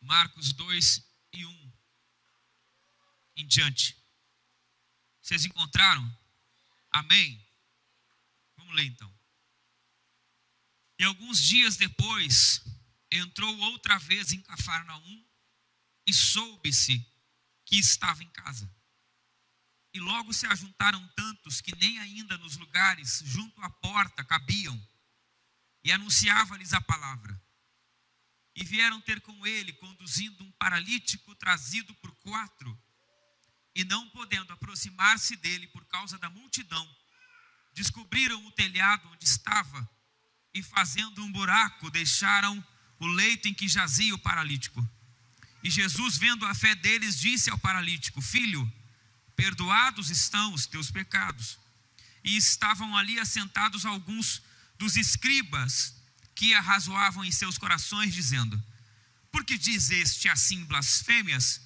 Marcos 2:1 em diante. Vocês encontraram? Amém? Vamos ler então. E alguns dias depois, entrou outra vez em Cafarnaum e soube-se que estava em casa. E logo se ajuntaram tantos que nem ainda nos lugares junto à porta cabiam. E anunciava-lhes a palavra. E vieram ter com ele, conduzindo um paralítico trazido por 4. E não podendo aproximar-se dele por causa da multidão, descobriram o telhado onde estava. E fazendo um buraco, deixaram o leito em que jazia o paralítico. E Jesus, vendo a fé deles, disse ao paralítico: Filho, perdoados estão os teus pecados. E estavam ali assentados alguns dos escribas que arrazoavam em seus corações, dizendo: Por que diz este assim blasfêmias?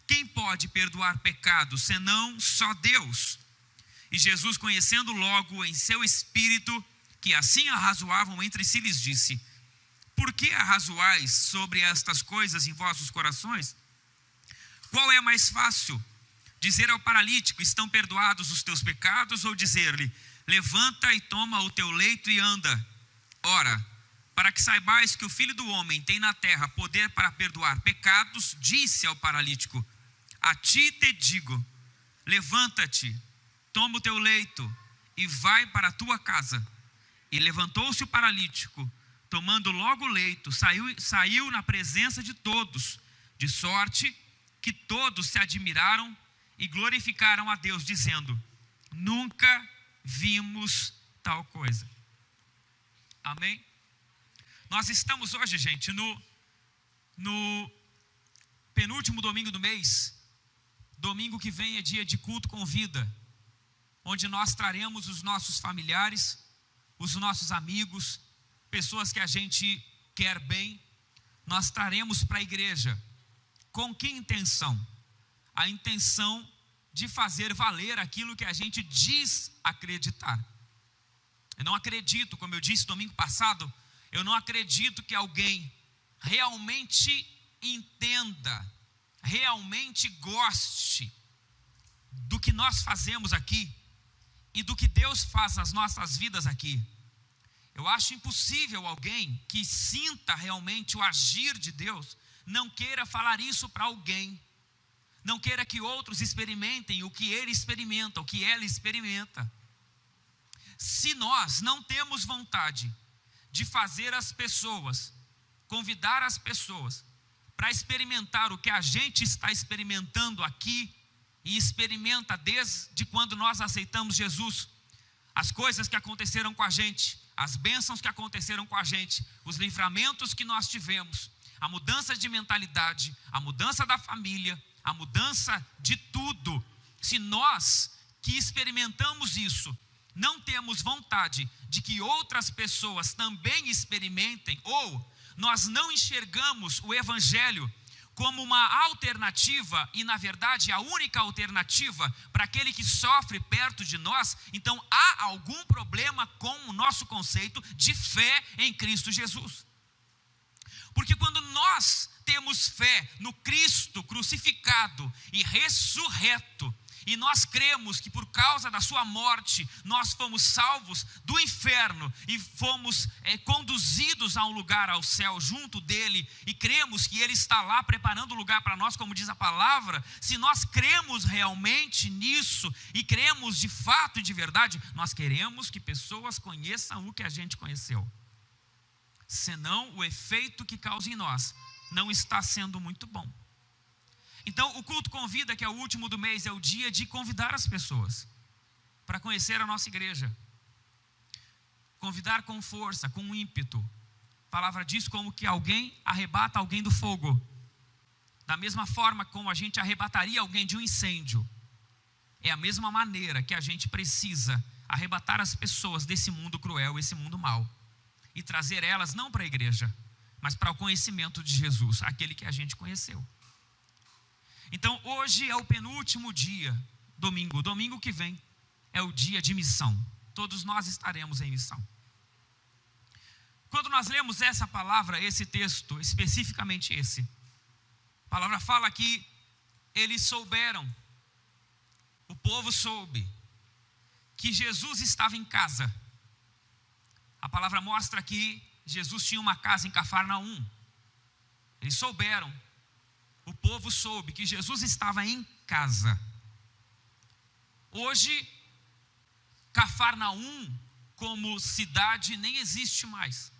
Quem pode perdoar pecados, senão só Deus? E Jesus, conhecendo logo em seu espírito que assim arrazoavam entre si, lhes disse: Por que arrazoais sobre estas coisas em vossos corações? Qual é mais fácil? Dizer ao paralítico: estão perdoados os teus pecados, ou dizer-lhe: levanta e toma o teu leito e anda? Ora, para que saibais que o Filho do Homem tem na terra poder para perdoar pecados, disse ao paralítico: a ti te digo, levanta-te, toma o teu leito e vai para a tua casa. E levantou-se o paralítico, tomando logo o leito, saiu na presença de todos, de sorte que todos se admiraram e glorificaram a Deus, dizendo: nunca vimos tal coisa. Amém? Nós estamos hoje, gente, no penúltimo domingo do mês. Domingo que vem é dia de culto com vida, onde nós traremos os nossos familiares, os nossos amigos, pessoas que a gente quer bem. Nós traremos para a igreja. Com que intenção? A intenção de fazer valer aquilo que a gente diz acreditar. Eu não acredito, como eu disse domingo passado, eu não acredito que alguém realmente entenda, realmente goste do que nós fazemos aqui e do que Deus faz nas nossas vidas aqui. Eu acho impossível alguém que sinta realmente o agir de Deus não queira falar isso para alguém, não queira que outros experimentem o que ele experimenta, o que ela experimenta. Se nós não temos vontade de fazer as pessoas, convidar as pessoas para experimentar o que a gente está experimentando aqui e experimenta desde quando nós aceitamos Jesus, as coisas que aconteceram com a gente, as bênçãos que aconteceram com a gente, os livramentos que nós tivemos, a mudança de mentalidade, a mudança da família, a mudança de tudo. Se nós que experimentamos isso não temos vontade de que outras pessoas também experimentem, ou nós não enxergamos o Evangelho como uma alternativa, e na verdade a única alternativa para aquele que sofre perto de nós, então há algum problema com o nosso conceito de fé em Cristo Jesus. Porque quando nós temos fé no Cristo crucificado e ressurreto, e nós cremos que por causa da sua morte, nós fomos salvos do inferno e fomos conduzidos a um lugar, ao céu, junto dele, e cremos que ele está lá preparando o lugar para nós, como diz a palavra. Se nós cremos realmente nisso, e cremos de fato e de verdade, nós queremos que pessoas conheçam o que a gente conheceu. Senão, o efeito que causa em nós não está sendo muito bom. Então, o culto convida, que é o último do mês, é o dia de convidar as pessoas para conhecer a nossa igreja. Convidar com força, com ímpeto. A palavra diz como que alguém arrebata alguém do fogo. Da mesma forma como a gente arrebataria alguém de um incêndio. É a mesma maneira que a gente precisa arrebatar as pessoas desse mundo cruel, esse mundo mau. E trazer elas não para a igreja, mas para o conhecimento de Jesus, aquele que a gente conheceu. Então hoje é o penúltimo dia, domingo que vem é o dia de missão. Todos nós estaremos em missão. Quando nós lemos essa palavra, esse texto, especificamente esse, A palavra fala que eles souberam, o povo soube, que Jesus estava em casa. A palavra mostra que Jesus tinha uma casa em Cafarnaum. Eles souberam, o povo soube que Jesus estava em casa. Hoje, Cafarnaum como cidade nem existe mais.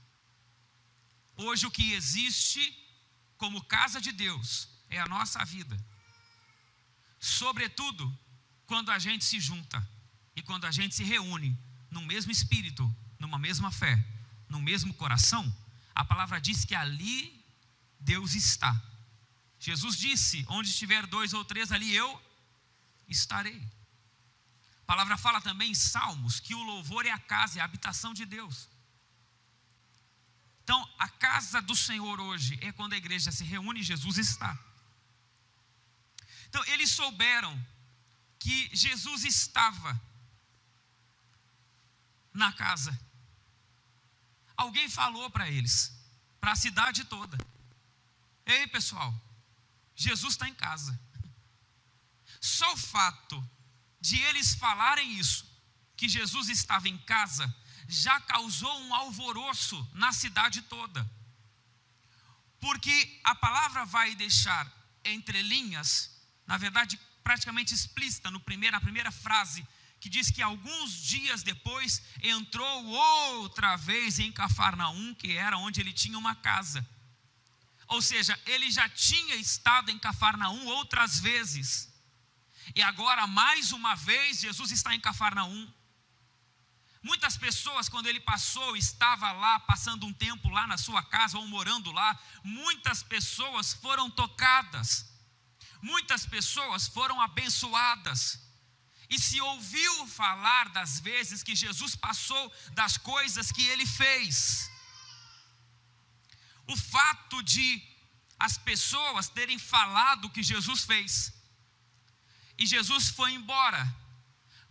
Hoje o que existe como casa de Deus é a nossa vida. Sobretudo, quando a gente se junta e quando a gente se reúne no mesmo espírito, numa mesma fé, no mesmo coração, a palavra diz que ali Deus está. Jesus disse: onde estiver 2 ou 3, ali eu estarei. A palavra fala também em Salmos que o louvor é a casa, é a habitação de Deus. Então, a casa do Senhor hoje é quando a igreja se reúne e Jesus está. Então, eles souberam que Jesus estava na casa. Alguém falou para eles, para a cidade toda: ei pessoal, Jesus está em casa. Só o fato de eles falarem isso, que Jesus estava em casa, já causou um alvoroço na cidade toda. Porque a palavra vai deixar entre linhas, na verdade praticamente explícita, na primeira frase, que diz que alguns dias depois entrou outra vez em Cafarnaum, que era onde ele tinha uma casa. Ou seja, ele já tinha estado em Cafarnaum outras vezes. E agora, mais uma vez, Jesus está em Cafarnaum. Muitas pessoas, quando ele passou, estava lá, passando um tempo lá na sua casa, ou morando lá, muitas pessoas foram tocadas. Muitas pessoas foram abençoadas. E se ouviu falar das vezes que Jesus passou, das coisas que ele fez. O fato de as pessoas terem falado que Jesus fez, e Jesus foi embora.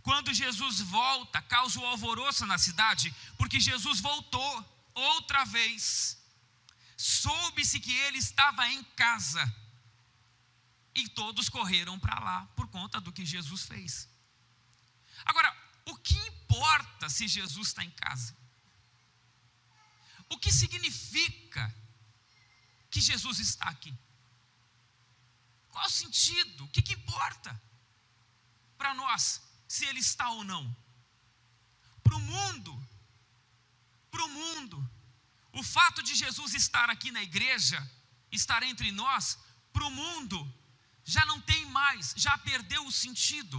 Quando Jesus volta, causa o alvoroço na cidade, porque Jesus voltou outra vez. Soube-se que ele estava em casa, e todos correram para lá, por conta do que Jesus fez. Agora, o que importa se Jesus está em casa? O que significa que Jesus está aqui? Qual o sentido? O que importa para nós, se ele está ou não? Para o mundo, o fato de Jesus estar aqui na igreja, estar entre nós, para o mundo, já não tem mais, já perdeu o sentido.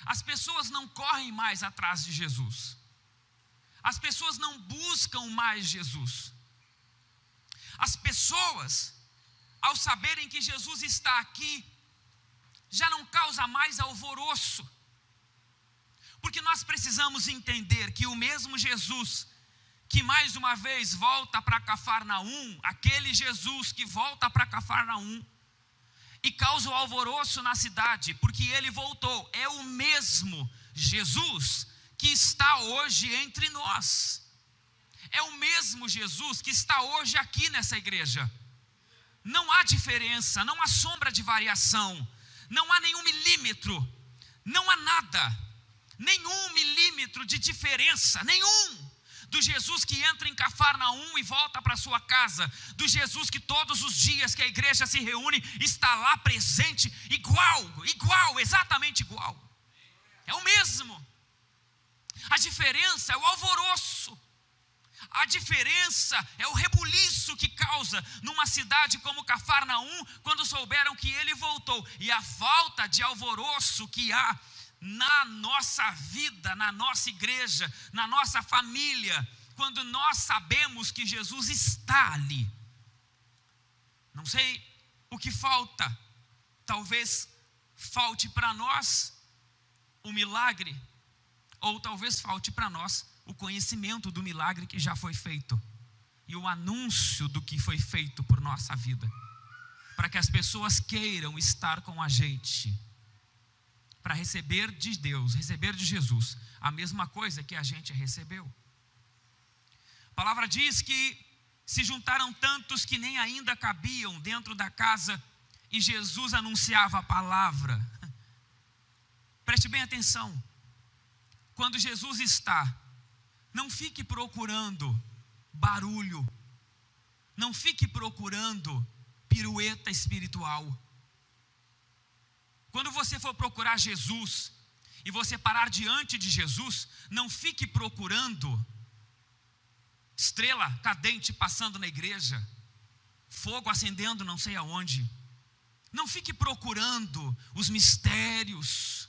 As pessoas não correm mais atrás de Jesus. As pessoas não buscam mais Jesus. As pessoas, ao saberem que Jesus está aqui, já não causa mais alvoroço. Porque nós precisamos entender que o mesmo Jesus, que mais uma vez volta para Cafarnaum, aquele Jesus que volta para Cafarnaum, e causa o alvoroço na cidade, porque ele voltou, é o mesmo Jesus que está hoje entre nós. É o mesmo Jesus que está hoje aqui nessa igreja. Não há diferença, não há sombra de variação, não há nenhum milímetro, não há nada, nenhum milímetro de diferença, nenhum, do Jesus que entra em Cafarnaum e volta para sua casa, do Jesus que todos os dias que a igreja se reúne, está lá presente, igual, exatamente igual. É o mesmo. A diferença é o alvoroço. A diferença é o rebuliço que causa numa cidade como Cafarnaum, quando souberam que ele voltou, e a falta de alvoroço que há na nossa vida, na nossa igreja, na nossa família, quando nós sabemos que Jesus está ali. Não sei o que falta, talvez falte para nós o milagre, ou talvez falte para nós o conhecimento do milagre que já foi feito, e o anúncio do que foi feito por nossa vida, para que as pessoas queiram estar com a gente, para receber de Deus, receber de Jesus, a mesma coisa que a gente recebeu. A palavra diz que se juntaram tantos que nem ainda cabiam dentro da casa, e Jesus anunciava a palavra. Preste bem atenção. Quando Jesus está, não fique procurando barulho, não fique procurando pirueta espiritual. Quando você for procurar Jesus, e você parar diante de Jesus, não fique procurando estrela cadente passando na igreja, fogo acendendo não sei aonde. Não fique procurando os mistérios,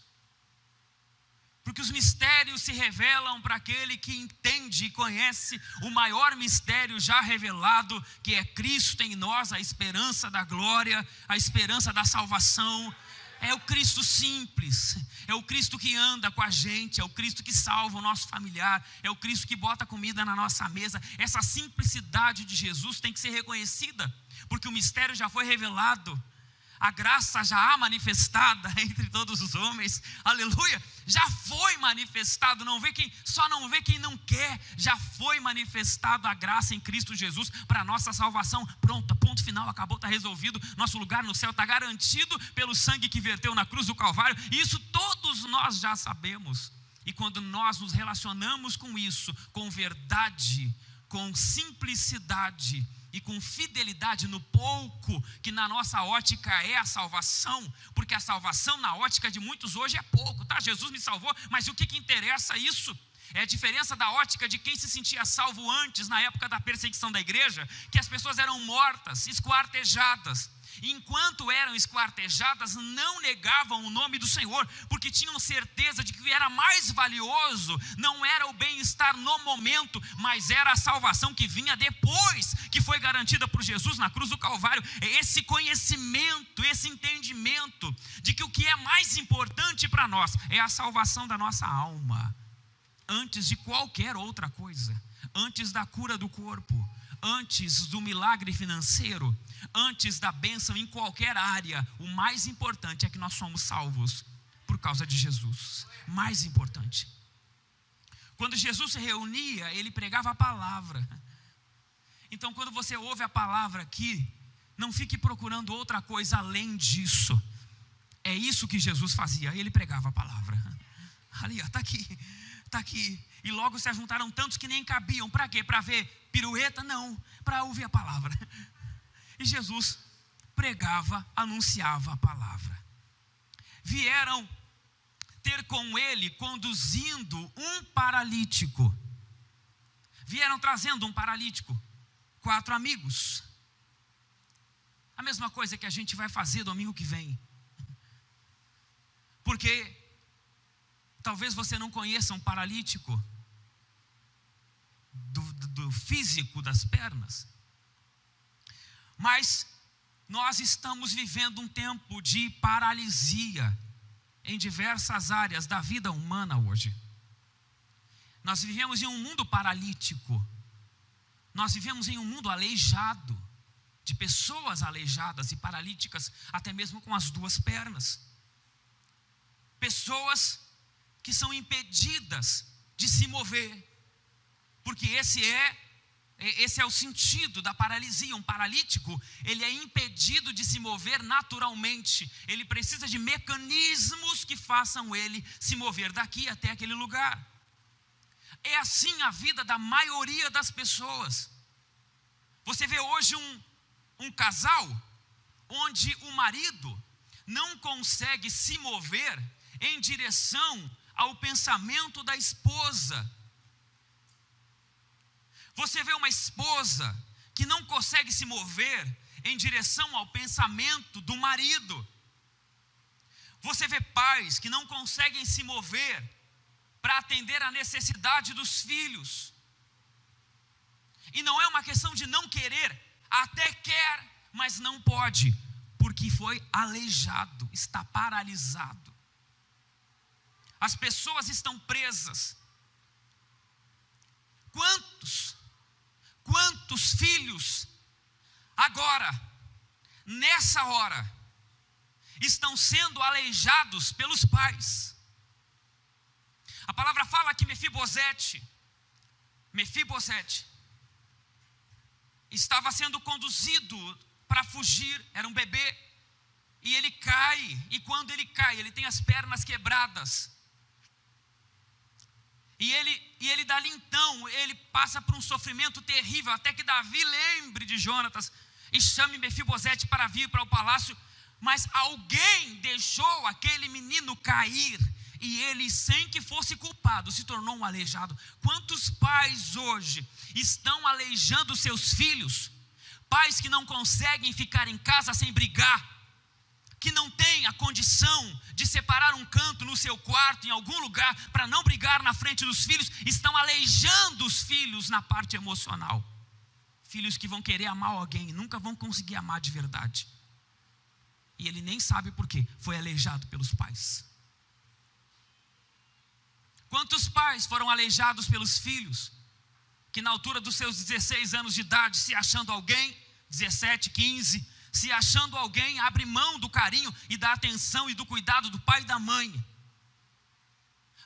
porque os mistérios se revelam para aquele que entende e conhece o maior mistério já revelado, que é Cristo em nós, a esperança da glória, a esperança da salvação. É o Cristo simples, é o Cristo que anda com a gente, é o Cristo que salva o nosso familiar, é o Cristo que bota comida na nossa mesa. Essa simplicidade de Jesus tem que ser reconhecida, porque o mistério já foi revelado. A graça já há manifestada entre todos os homens, aleluia, já foi manifestado, só não vê quem não quer, já foi manifestado a graça em Cristo Jesus para a nossa salvação. Pronto, ponto final, acabou, está resolvido, nosso lugar no céu está garantido pelo sangue que verteu na cruz do Calvário, e isso todos nós já sabemos. E quando nós nos relacionamos com isso, com verdade, com simplicidade e com fidelidade no pouco, que na nossa ótica é a salvação, porque a salvação na ótica de muitos hoje é pouco, tá? Jesus me salvou, mas o que interessa isso? É a diferença da ótica de quem se sentia salvo antes, na época da perseguição da igreja, que as pessoas eram mortas, esquartejadas. Enquanto eram esquartejadas, não negavam o nome do Senhor, porque tinham certeza de que era mais valioso, não era o bem-estar no momento, mas era a salvação que vinha depois, que foi garantida por Jesus na cruz do Calvário. É esse conhecimento, esse entendimento de que o que é mais importante para nós é a salvação da nossa alma, antes de qualquer outra coisa, antes da cura do corpo, antes do milagre financeiro, antes da bênção em qualquer área. O mais importante é que nós somos salvos por causa de Jesus. Mais importante. Quando Jesus se reunia, ele pregava a palavra. Então, quando você ouve a palavra aqui, não fique procurando outra coisa além disso. É isso que Jesus fazia, ele pregava a palavra. Ali, está aqui, está aqui. E logo se ajuntaram tantos que nem cabiam. Para quê? Para ver pirueta? Não, para ouvir a palavra. E Jesus pregava, anunciava a palavra. Vieram ter com ele, conduzindo um paralítico. Vieram trazendo um paralítico. 4 amigos. A mesma coisa que a gente vai fazer domingo que vem. Porque talvez você não conheça um paralítico do físico das pernas. Mas nós estamos vivendo um tempo de paralisia em diversas áreas da vida humana hoje. Nós vivemos em um mundo paralítico. Nós vivemos em um mundo aleijado, de pessoas aleijadas e paralíticas, até mesmo com as 2 pernas. Pessoas que são impedidas de se mover, porque esse é o sentido da paralisia. Um paralítico, ele é impedido de se mover naturalmente, ele precisa de mecanismos que façam ele se mover daqui até aquele lugar. É assim a vida da maioria das pessoas. Você vê hoje um casal, onde o marido não consegue se mover em direção ao pensamento da esposa. Você vê uma esposa que não consegue se mover em direção ao pensamento do marido. Você vê pais que não conseguem se mover para atender a necessidade dos filhos. E não é uma questão de não querer, até quer, mas não pode, porque foi aleijado, está paralisado. As pessoas estão presas. Quantos filhos agora, nessa hora, estão sendo aleijados pelos pais? A palavra fala que Mefibosete, estava sendo conduzido para fugir, era um bebê, e ele cai, e quando ele cai, ele tem as pernas quebradas, e ele dali então, ele passa por um sofrimento terrível, até que Davi lembre de Jonatas, e chame Mefibosete para vir para o palácio, mas alguém deixou aquele menino cair, e ele, sem que fosse culpado, se tornou um aleijado. Quantos pais hoje estão aleijando seus filhos? Pais que não conseguem ficar em casa sem brigar, que não têm a condição de separar um canto no seu quarto, em algum lugar, para não brigar na frente dos filhos, estão aleijando os filhos na parte emocional. Filhos que vão querer amar alguém, nunca vão conseguir amar de verdade. E ele nem sabe por quê, foi aleijado pelos pais. Quantos pais foram aleijados pelos filhos, que na altura dos seus 16 anos de idade, se achando alguém, 17, 15, se achando alguém, abre mão do carinho e da atenção e do cuidado do pai e da mãe,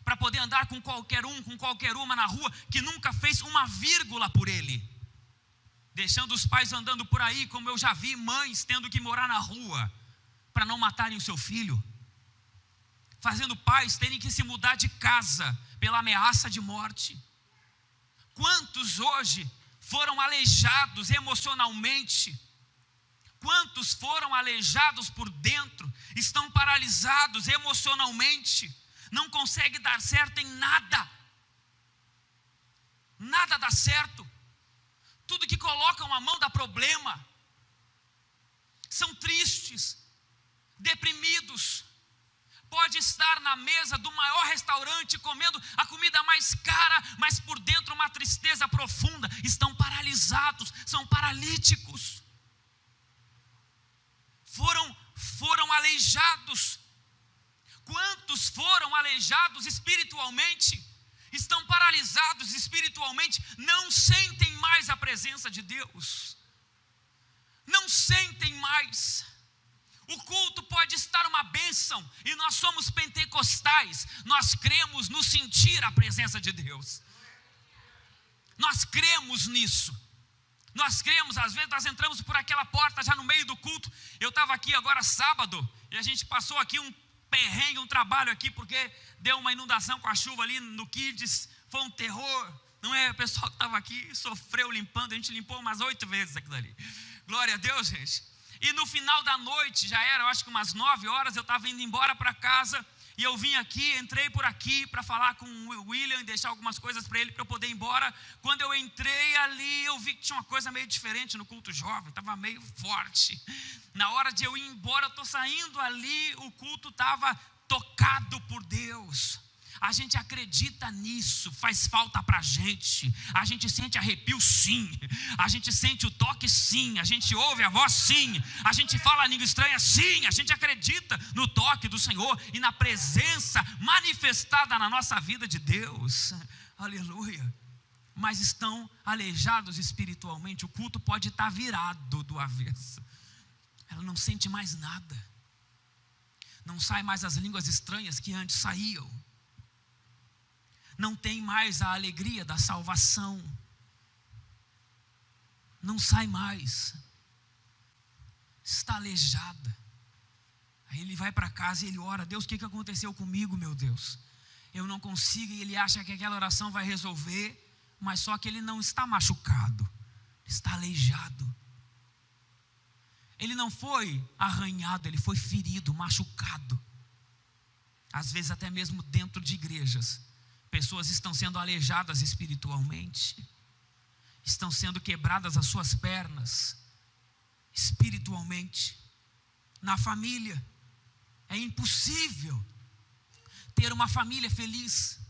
para poder andar com qualquer um, com qualquer uma na rua, que nunca fez uma vírgula por ele, deixando os pais andando por aí, como eu já vi mães tendo que morar na rua, para não matarem o seu filho, fazendo pais terem que se mudar de casa, pela ameaça de morte. Quantos hoje foram aleijados emocionalmente? Quantos foram aleijados por dentro, estão paralisados emocionalmente, não conseguem dar certo em nada, nada dá certo, tudo que colocam a mão dá problema, são tristes, deprimidos, pode estar na mesa do maior restaurante, comendo a comida mais cara, mas por dentro uma tristeza profunda, estão paralisados, são paralíticos, foram aleijados. Quantos foram aleijados espiritualmente, estão paralisados espiritualmente, não sentem mais a presença de Deus, não sentem mais. O culto pode estar uma bênção, e nós somos pentecostais, nós cremos no sentir a presença de Deus, nós cremos nisso, nós cremos. Às vezes nós entramos por aquela porta já no meio do culto. Eu estava aqui agora sábado, e a gente passou aqui um perrengue, um trabalho aqui, porque deu uma inundação com a chuva ali no Kids, foi um terror, não é? O pessoal que estava aqui sofreu limpando, a gente limpou umas 8 vezes aquilo ali, glória a Deus, gente. E no final da noite, já era, eu acho que umas 9 horas, eu estava indo embora para casa, e eu vim aqui, entrei por aqui para falar com o William e deixar algumas coisas para ele, para eu poder ir embora. Quando eu entrei ali, eu vi que tinha uma coisa meio diferente no culto jovem, estava meio forte. Na hora de eu ir embora, eu estou saindo ali, o culto estava tocado por Deus. A gente acredita nisso, faz falta para a gente sente arrepio sim, a gente sente o toque sim, a gente ouve a voz sim, a gente fala a língua estranha sim, a gente acredita no toque do Senhor e na presença manifestada na nossa vida de Deus, aleluia. Mas estão aleijados espiritualmente, o culto pode estar virado do avesso, ela não sente mais nada, não sai mais as línguas estranhas que antes saíam, não tem mais a alegria da salvação, não sai mais, está aleijada. Aí ele vai para casa e ele ora: Deus, o que aconteceu comigo, meu Deus? Eu não consigo. E ele acha que aquela oração vai resolver, mas só que ele não está machucado, está aleijado. Ele não foi arranhado, ele foi ferido, machucado. Às vezes até mesmo dentro de igrejas, pessoas estão sendo aleijadas espiritualmente, estão sendo quebradas as suas pernas espiritualmente. Na família, é impossível ter uma família feliz,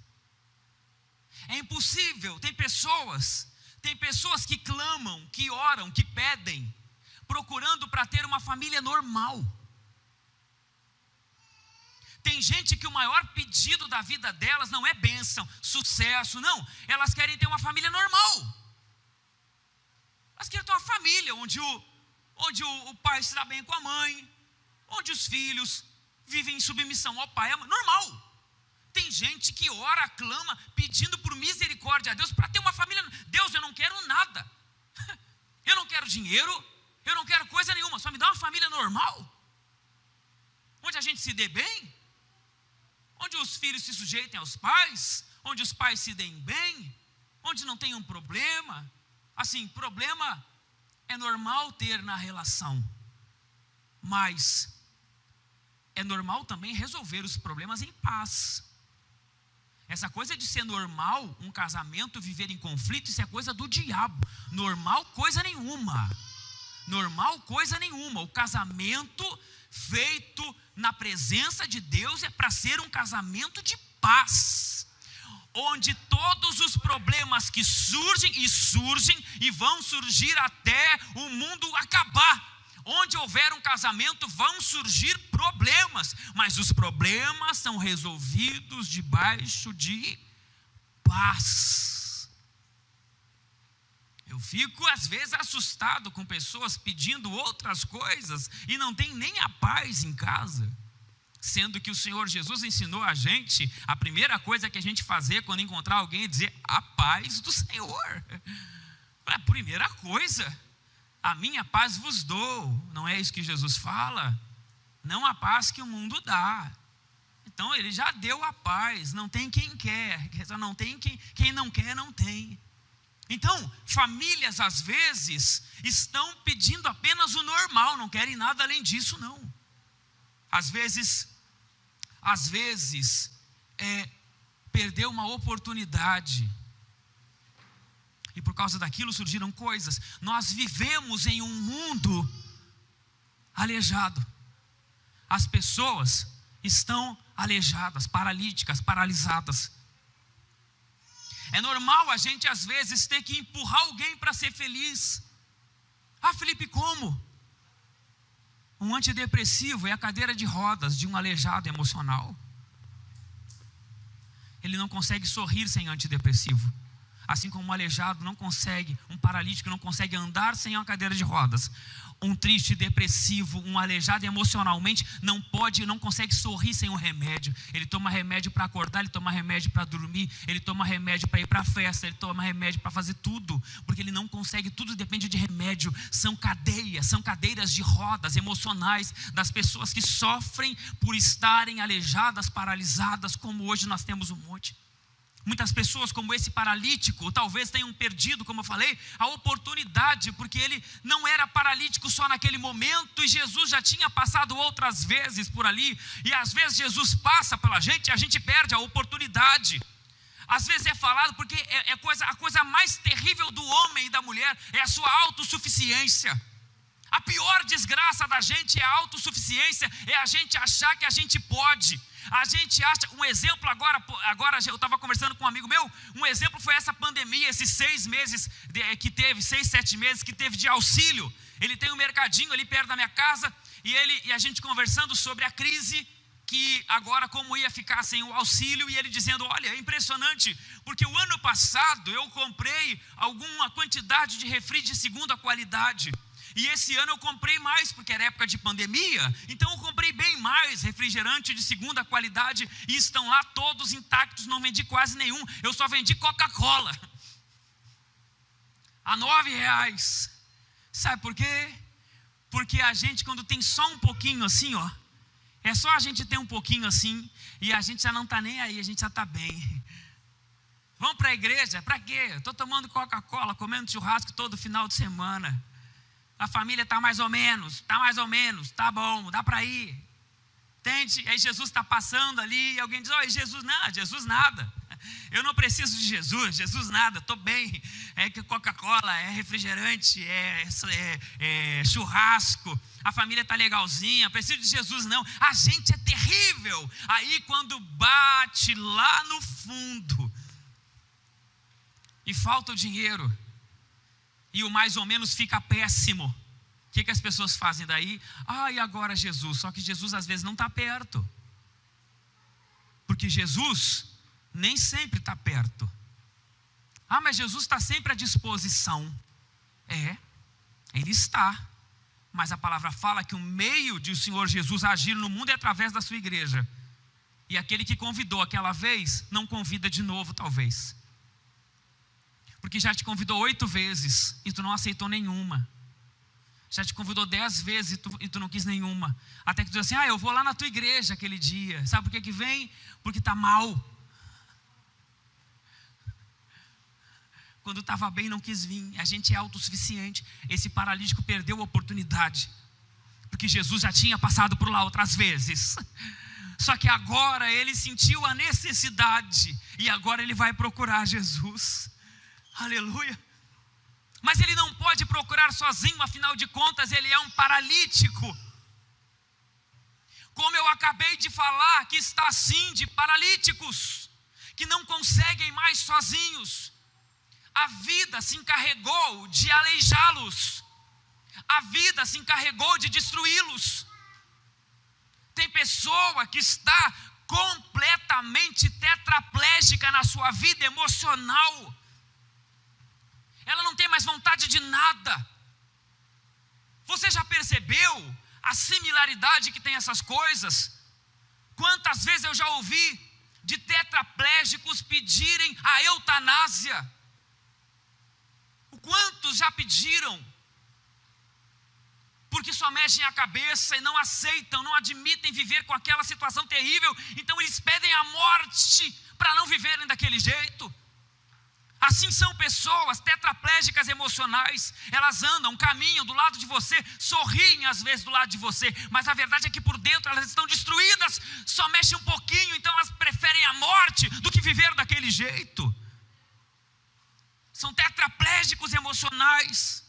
é impossível. Tem pessoas que clamam, que oram, que pedem, procurando para ter uma família normal. Tem gente que o maior pedido da vida delas não é bênção, sucesso, não. Elas querem ter uma família normal. Elas querem ter uma família onde o pai se dá bem com a mãe, onde os filhos vivem em submissão ao pai, normal. Tem gente que ora, clama, pedindo por misericórdia a Deus para ter uma família. Deus, eu não quero nada. Eu não quero dinheiro, eu não quero coisa nenhuma, só me dá uma família normal, onde a gente se dê bem, onde os filhos se sujeitem aos pais, onde os pais se deem bem, onde não tem um problema. Assim, problema é normal ter na relação, mas é normal também resolver os problemas em paz. Essa coisa de ser normal, um casamento viver em conflito, isso é coisa do diabo. Normal coisa nenhuma. Normal coisa nenhuma. O casamento feito na presença de Deus é para ser um casamento de paz, onde todos os problemas que surgem e vão surgir até o mundo acabar. Onde houver um casamento vão surgir problemas, mas os problemas são resolvidos debaixo de paz. Eu fico às vezes assustado com pessoas pedindo outras coisas e não tem nem a paz em casa, sendo que o Senhor Jesus ensinou a gente, a primeira coisa que a gente fazer quando encontrar alguém é dizer a paz do Senhor. A primeira coisa. A minha paz vos dou, não é isso que Jesus fala? Não a paz que o mundo dá. Então ele já deu a paz, não tem quem quer, não tem quem não quer, não tem. Então, famílias às vezes estão pedindo apenas o normal, não querem nada além disso não. Às vezes perdeu uma oportunidade, e por causa daquilo surgiram coisas. Nós vivemos em um mundo aleijado. As pessoas estão aleijadas, paralíticas, paralisadas. É normal a gente às vezes ter que empurrar alguém para ser feliz. Ah, Felipe, como? Um antidepressivo é a cadeira de rodas de um aleijado emocional. Ele não consegue sorrir sem antidepressivo. Assim como um aleijado não consegue, um paralítico não consegue andar sem uma cadeira de rodas. Um triste, depressivo, um aleijado emocionalmente não consegue sorrir sem um remédio. Ele toma remédio para acordar, ele toma remédio para dormir, ele toma remédio para ir para a festa, ele toma remédio para fazer tudo, porque ele não consegue, tudo depende de remédio. São cadeiras de rodas emocionais das pessoas que sofrem por estarem aleijadas, paralisadas, como hoje nós temos um monte. Muitas pessoas como esse paralítico talvez tenham perdido, como eu falei, a oportunidade, porque ele não era paralítico só naquele momento, e Jesus já tinha passado outras vezes por ali, e às vezes Jesus passa pela gente e a gente perde a oportunidade. Às vezes é falado porque a coisa mais terrível do homem e da mulher é a sua autossuficiência. A pior desgraça da gente é a autossuficiência, é a gente achar que a gente pode. A gente acha, um exemplo agora eu estava conversando com um amigo meu, um exemplo foi essa pandemia, esses 6 meses que teve, 6, 7 meses que teve de auxílio. Ele tem um mercadinho ali perto da minha casa, e a gente conversando sobre a crise, que agora como ia ficar sem o auxílio, e ele dizendo, olha, é impressionante, porque o ano passado eu comprei alguma quantidade de refri de segunda qualidade, e esse ano eu comprei mais, porque era época de pandemia, então eu comprei bem mais refrigerante de segunda qualidade, e estão lá todos intactos, não vendi quase nenhum, eu só vendi Coca-Cola, a R$9. Sabe por quê? Porque a gente, quando tem só um pouquinho assim, ó, é só a gente ter um pouquinho assim, e a gente já não está nem aí, a gente já está bem. Vamos para a igreja? Para quê? Eu estou tomando Coca-Cola, comendo churrasco todo final de semana. A família está mais ou menos, tá bom, dá para ir. Entende? Aí Jesus está passando ali, e alguém diz, oi, Jesus nada. Eu não preciso de Jesus nada, estou bem. É que Coca-Cola, é refrigerante, é churrasco, a família está legalzinha, preciso de Jesus não. A gente é terrível. Aí quando bate lá no fundo e falta o dinheiro, e o mais ou menos fica péssimo, o que as pessoas fazem daí? E agora Jesus? Só que Jesus às vezes não está perto, porque Jesus nem sempre está perto. Mas Jesus está sempre à disposição. Ele está, mas a palavra fala que o meio de o Senhor Jesus agir no mundo é através da sua igreja, e aquele que convidou aquela vez, não convida de novo talvez. Porque já te convidou 8 vezes e tu não aceitou nenhuma. Já te convidou 10 vezes e tu não quis nenhuma. Até que tu diz assim, eu vou lá na tua igreja aquele dia. Sabe por que vem? Porque está mal. Quando estava bem não quis vir. A gente é autossuficiente. Esse paralítico perdeu a oportunidade. Porque Jesus já tinha passado por lá outras vezes. Só que agora ele sentiu a necessidade. E agora ele vai procurar Jesus. Aleluia. Mas ele não pode procurar sozinho, afinal de contas ele é um paralítico. Como eu acabei de falar, que está assim de paralíticos, que não conseguem mais sozinhos. A vida se encarregou de aleijá-los. A vida se encarregou de destruí-los. Tem pessoa que está completamente tetraplégica na sua vida emocional. Ela não tem mais vontade de nada. Você já percebeu a similaridade que tem essas coisas? Quantas vezes eu já ouvi de tetraplégicos pedirem a eutanásia? Quantos já pediram? Porque só mexem a cabeça e não aceitam, não admitem viver com aquela situação terrível. Então eles pedem a morte para não viverem daquele jeito. Assim são pessoas tetraplégicas emocionais. Elas andam, caminham do lado de você, sorriem às vezes do lado de você, mas a verdade é que por dentro elas estão destruídas. Só mexem um pouquinho, então elas preferem a morte do que viver daquele jeito. São tetraplégicos emocionais,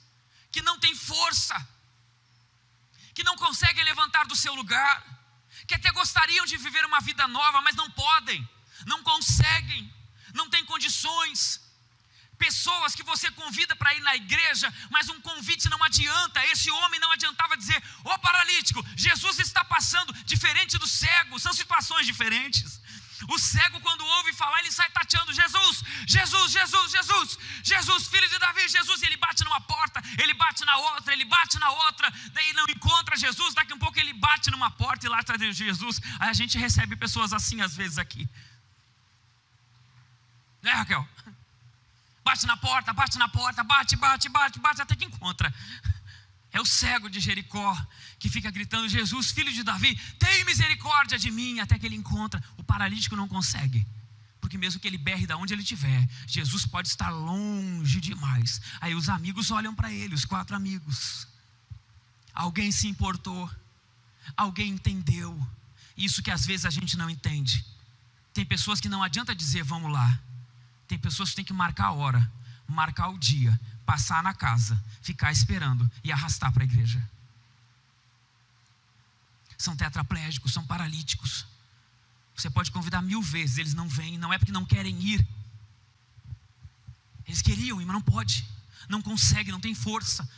que não têm força, que não conseguem levantar do seu lugar, que até gostariam de viver uma vida nova, mas não podem, não conseguem, não têm condições. Pessoas que você convida para ir na igreja, mas um convite não adianta. Esse homem não adiantava dizer, ô paralítico, Jesus está passando, diferente do cego, são situações diferentes. O cego, quando ouve falar, ele sai tateando, Jesus, Jesus, Jesus, Jesus, Jesus, filho de Davi, Jesus. E ele bate numa porta, ele bate na outra, ele bate na outra, daí não encontra Jesus, daqui a pouco ele bate numa porta e lá está Jesus. Aí a gente recebe pessoas assim às vezes aqui. Né, Raquel? Bate na porta, bate, até que encontra. É o cego de Jericó, que fica gritando, Jesus, filho de Davi, tem misericórdia de mim, até que ele encontra. O paralítico não consegue, porque mesmo que ele berre de onde ele estiver, Jesus pode estar longe demais. Aí os amigos olham para ele, os 4 amigos. Alguém se importou, alguém entendeu. Isso que às vezes a gente não entende. Tem pessoas que não adianta dizer, vamos lá. Tem pessoas que têm que marcar a hora, marcar o dia, passar na casa, ficar esperando e arrastar para a igreja. São tetraplégicos, são paralíticos. Você pode convidar 1000 vezes, eles não vêm, não é porque não querem ir. Eles queriam ir, mas não pode, não consegue, não tem força.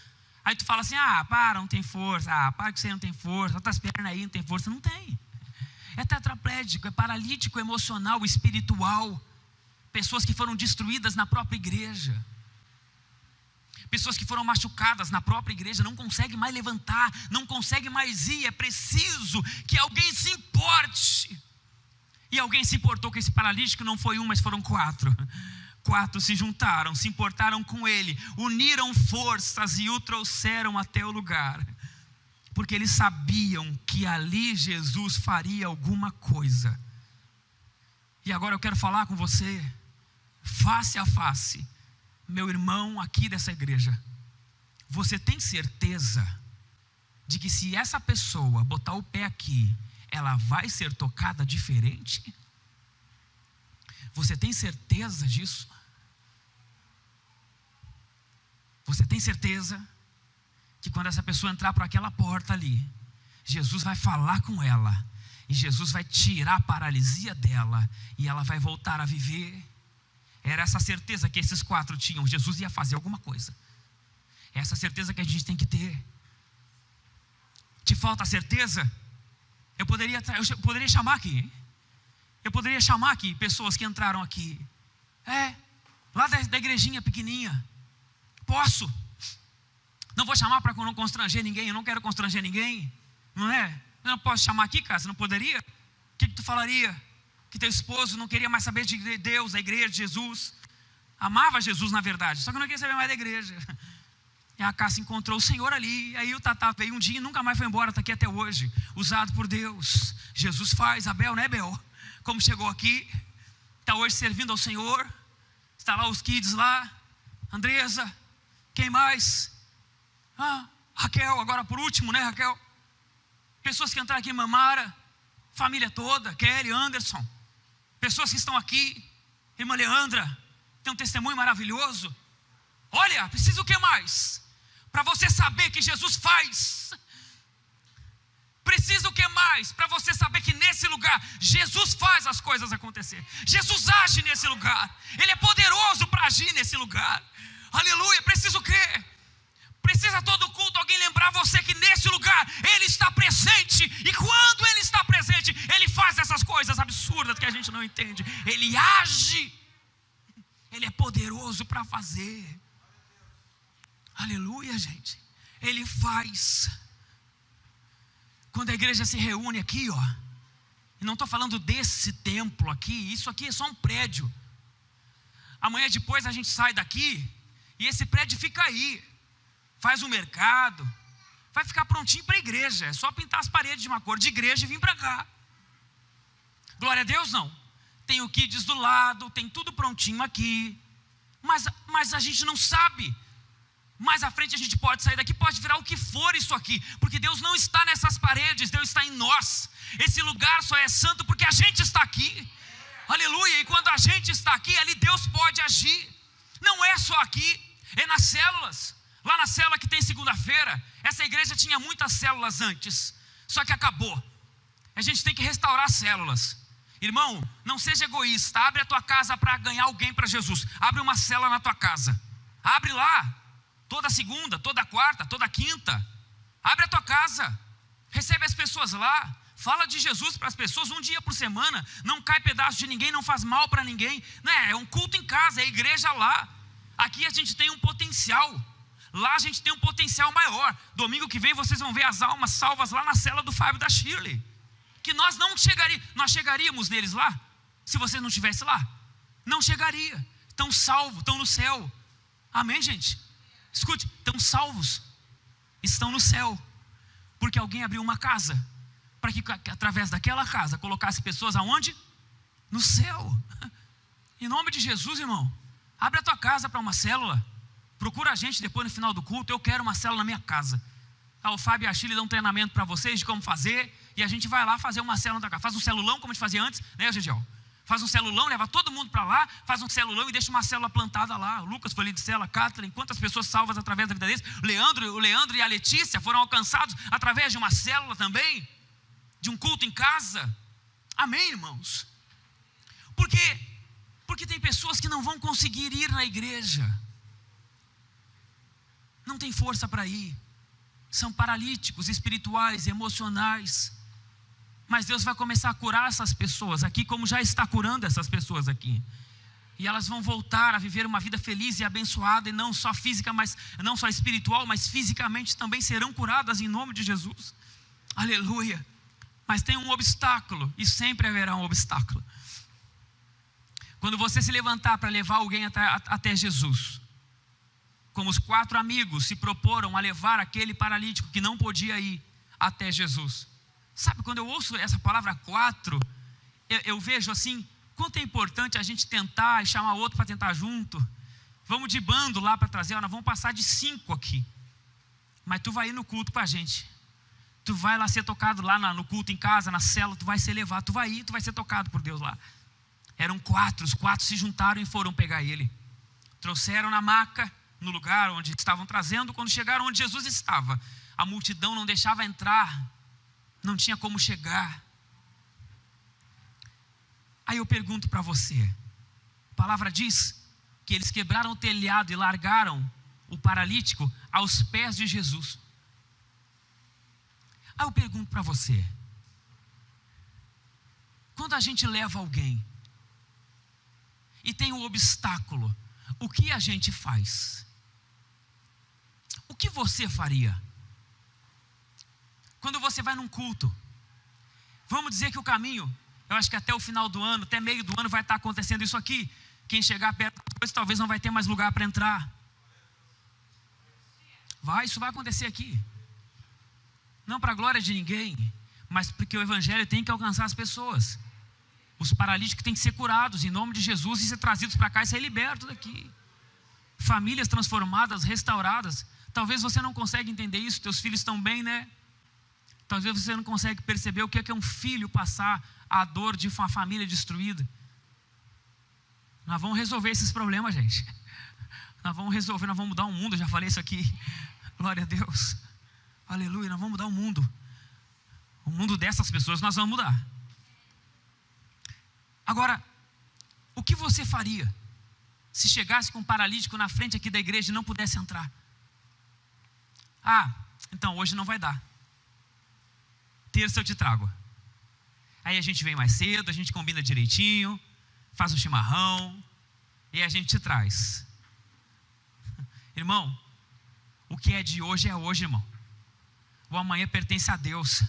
Aí tu fala assim, para, não tem força, para que você não tem força, outras pernas aí não tem força, não tem. É tetraplégico, é paralítico emocional, espiritual. Pessoas que foram destruídas na própria igreja. Pessoas que foram machucadas na própria igreja, não conseguem mais levantar, não conseguem mais ir. É preciso que alguém se importe. E alguém se importou com esse paralítico, não foi um, mas foram 4. 4 se juntaram, se importaram com ele, uniram forças e o trouxeram até o lugar. Porque eles sabiam que ali Jesus faria alguma coisa. E agora eu quero falar com você, face a face, meu irmão aqui dessa igreja. Você tem certeza de que se essa pessoa botar o pé aqui, ela vai ser tocada diferente? Você tem certeza disso? Você tem certeza que quando essa pessoa entrar por aquela porta ali, Jesus vai falar com ela, e Jesus vai tirar a paralisia dela, e ela vai voltar a viver? Era essa certeza que esses 4 tinham, Jesus ia fazer alguma coisa. É essa certeza que a gente tem que ter. Te falta a certeza? Eu poderia chamar aqui, hein? Eu poderia chamar aqui pessoas que entraram aqui. Lá da igrejinha pequenininha. Posso. Não vou chamar para não constranger ninguém, eu não quero constranger ninguém. Não é? Eu não posso chamar aqui, cara, você não poderia? O que tu falaria? Que teu esposo não queria mais saber de Deus, da igreja, de Jesus. Amava Jesus na verdade, só que não queria saber mais da igreja. E a Cássia encontrou o Senhor ali. E aí o Tatá veio um dia e nunca mais foi embora. Está aqui até hoje. Usado por Deus. Jesus faz. Abel, né, Bel? Como chegou aqui. Está hoje servindo ao Senhor. Está lá os kids lá. Andresa. Quem mais? Raquel, agora por último, né, Raquel? Pessoas que entraram aqui em Mamara. Família toda. Kelly, Anderson. Pessoas que estão aqui. Irmã Leandra. Tem um testemunho maravilhoso. Olha, precisa o que mais? Para você saber que Jesus faz. Precisa o que mais? Para você saber que nesse lugar Jesus faz as coisas acontecer. Jesus age nesse lugar. Ele é poderoso para agir nesse lugar. Aleluia. Precisa o quê? Precisa todo culto alguém lembrar você que nesse lugar Ele está presente. E quando Ele está presente, Ele faz essas coisas absurdas que a gente não entende. Ele age. Ele é poderoso para fazer. Aleluia, gente. Ele faz. Quando a igreja se reúne aqui, e não estou falando desse templo aqui, isso aqui é só um prédio. Amanhã depois a gente sai daqui e esse prédio fica aí. Faz um mercado, vai ficar prontinho para a igreja. É só pintar as paredes de uma cor de igreja e vir para cá. Glória a Deus, não. Tem o kids do lado, tem tudo prontinho aqui. Mas a gente não sabe. Mais à frente a gente pode sair daqui, pode virar o que for isso aqui, porque Deus não está nessas paredes, Deus está em nós. Esse lugar só é santo porque a gente está aqui. Aleluia. E quando a gente está aqui, ali Deus pode agir. Não é só aqui, é nas células. Lá na célula que tem segunda-feira, essa igreja tinha muitas células antes, só que acabou. A gente tem que restaurar as células. Irmão, não seja egoísta, abre a tua casa para ganhar alguém para Jesus. Abre uma célula na tua casa, abre lá. Toda segunda, toda quarta, toda quinta. Abre a tua casa. Recebe as pessoas lá. Fala de Jesus para as pessoas 1 dia por semana. Não cai pedaço de ninguém, não faz mal para ninguém. Não é um culto em casa, é igreja lá. Aqui a gente tem um potencial. Lá a gente tem um potencial maior. Domingo que vem vocês vão ver as almas salvas lá na cela do Fábio da Shirley. Que nós não chegaríamos. Nós chegaríamos neles lá? Se vocês não estivessem lá? Não chegaria. Estão salvos, estão no céu. Amém, gente? Escute, estão salvos, estão no céu, porque alguém abriu uma casa, para que através daquela casa colocasse pessoas aonde? No céu. Em nome de Jesus, irmão, abre a tua casa para uma célula, procura a gente depois no final do culto. Eu quero uma célula na minha casa. O Fábio e a Chile dão um treinamento para vocês de como fazer, e a gente vai lá fazer uma célula na tua casa. Faz um celulão como a gente fazia antes, né, Gigiel? Faz um celulão, leva todo mundo para lá, faz um celulão e deixa uma célula plantada lá. O Lucas foi ali de célula, Kathleen, quantas pessoas salvas através da vida deles. O Leandro e a Letícia foram alcançados através de uma célula também, de um culto em casa. Amém, irmãos? Por quê? Porque tem pessoas que não vão conseguir ir na igreja. Não tem força para ir. São paralíticos espirituais, emocionais. Mas Deus vai começar a curar essas pessoas aqui, como já está curando essas pessoas aqui. E elas vão voltar a viver uma vida feliz e abençoada, e não só física, mas não só espiritual, mas fisicamente também serão curadas em nome de Jesus. Aleluia. Mas tem um obstáculo, e sempre haverá um obstáculo. Quando você se levantar para levar alguém até Jesus, como os 4 amigos se proporam a levar aquele paralítico que não podia ir até Jesus. Sabe, quando eu ouço essa palavra 4, eu vejo assim, quanto é importante a gente tentar e chamar outro para tentar junto. Vamos de bando lá para trazer, nós vamos passar de 5 aqui. Mas tu vai ir no culto com a gente. Tu vai lá ser tocado lá no culto em casa, na célula, tu vai ser levado, tu vai ir, tu vai ser tocado por Deus lá. Eram 4, os 4 se juntaram e foram pegar ele. Trouxeram na maca, no lugar onde estavam trazendo. Quando chegaram onde Jesus estava, a multidão não deixava entrar. Não tinha como chegar. Aí eu pergunto para você, a palavra diz que eles quebraram o telhado e largaram o paralítico aos pés de Jesus. Aí eu pergunto para você, quando a gente leva alguém e tem um obstáculo, o que a gente faz? O que você faria? Quando você vai num culto, vamos dizer que o caminho, eu acho que até o final do ano, até meio do ano vai estar acontecendo isso aqui. Quem chegar perto depois talvez não vai ter mais lugar para entrar. Isso vai acontecer aqui. Não para a glória de ninguém, mas porque o evangelho tem que alcançar as pessoas. Os paralíticos têm que ser curados em nome de Jesus e ser trazidos para cá e ser libertos daqui. Famílias transformadas, restauradas. Talvez você não consiga entender isso, teus filhos estão bem, né? Talvez você não consiga perceber o que é um filho passar a dor de uma família destruída. Nós vamos resolver esses problemas, gente. Nós vamos resolver, nós vamos mudar o mundo, eu já falei isso aqui. Glória a Deus. Aleluia, nós vamos mudar o mundo. O mundo dessas pessoas nós vamos mudar. Agora, o que você faria se chegasse com um paralítico na frente aqui da igreja e não pudesse entrar? Então hoje não vai dar. Terça eu te trago. Aí a gente vem mais cedo, a gente combina direitinho, faz um chimarrão e a gente te traz. Irmão, o que é de hoje é hoje, irmão. O amanhã pertence a Deus.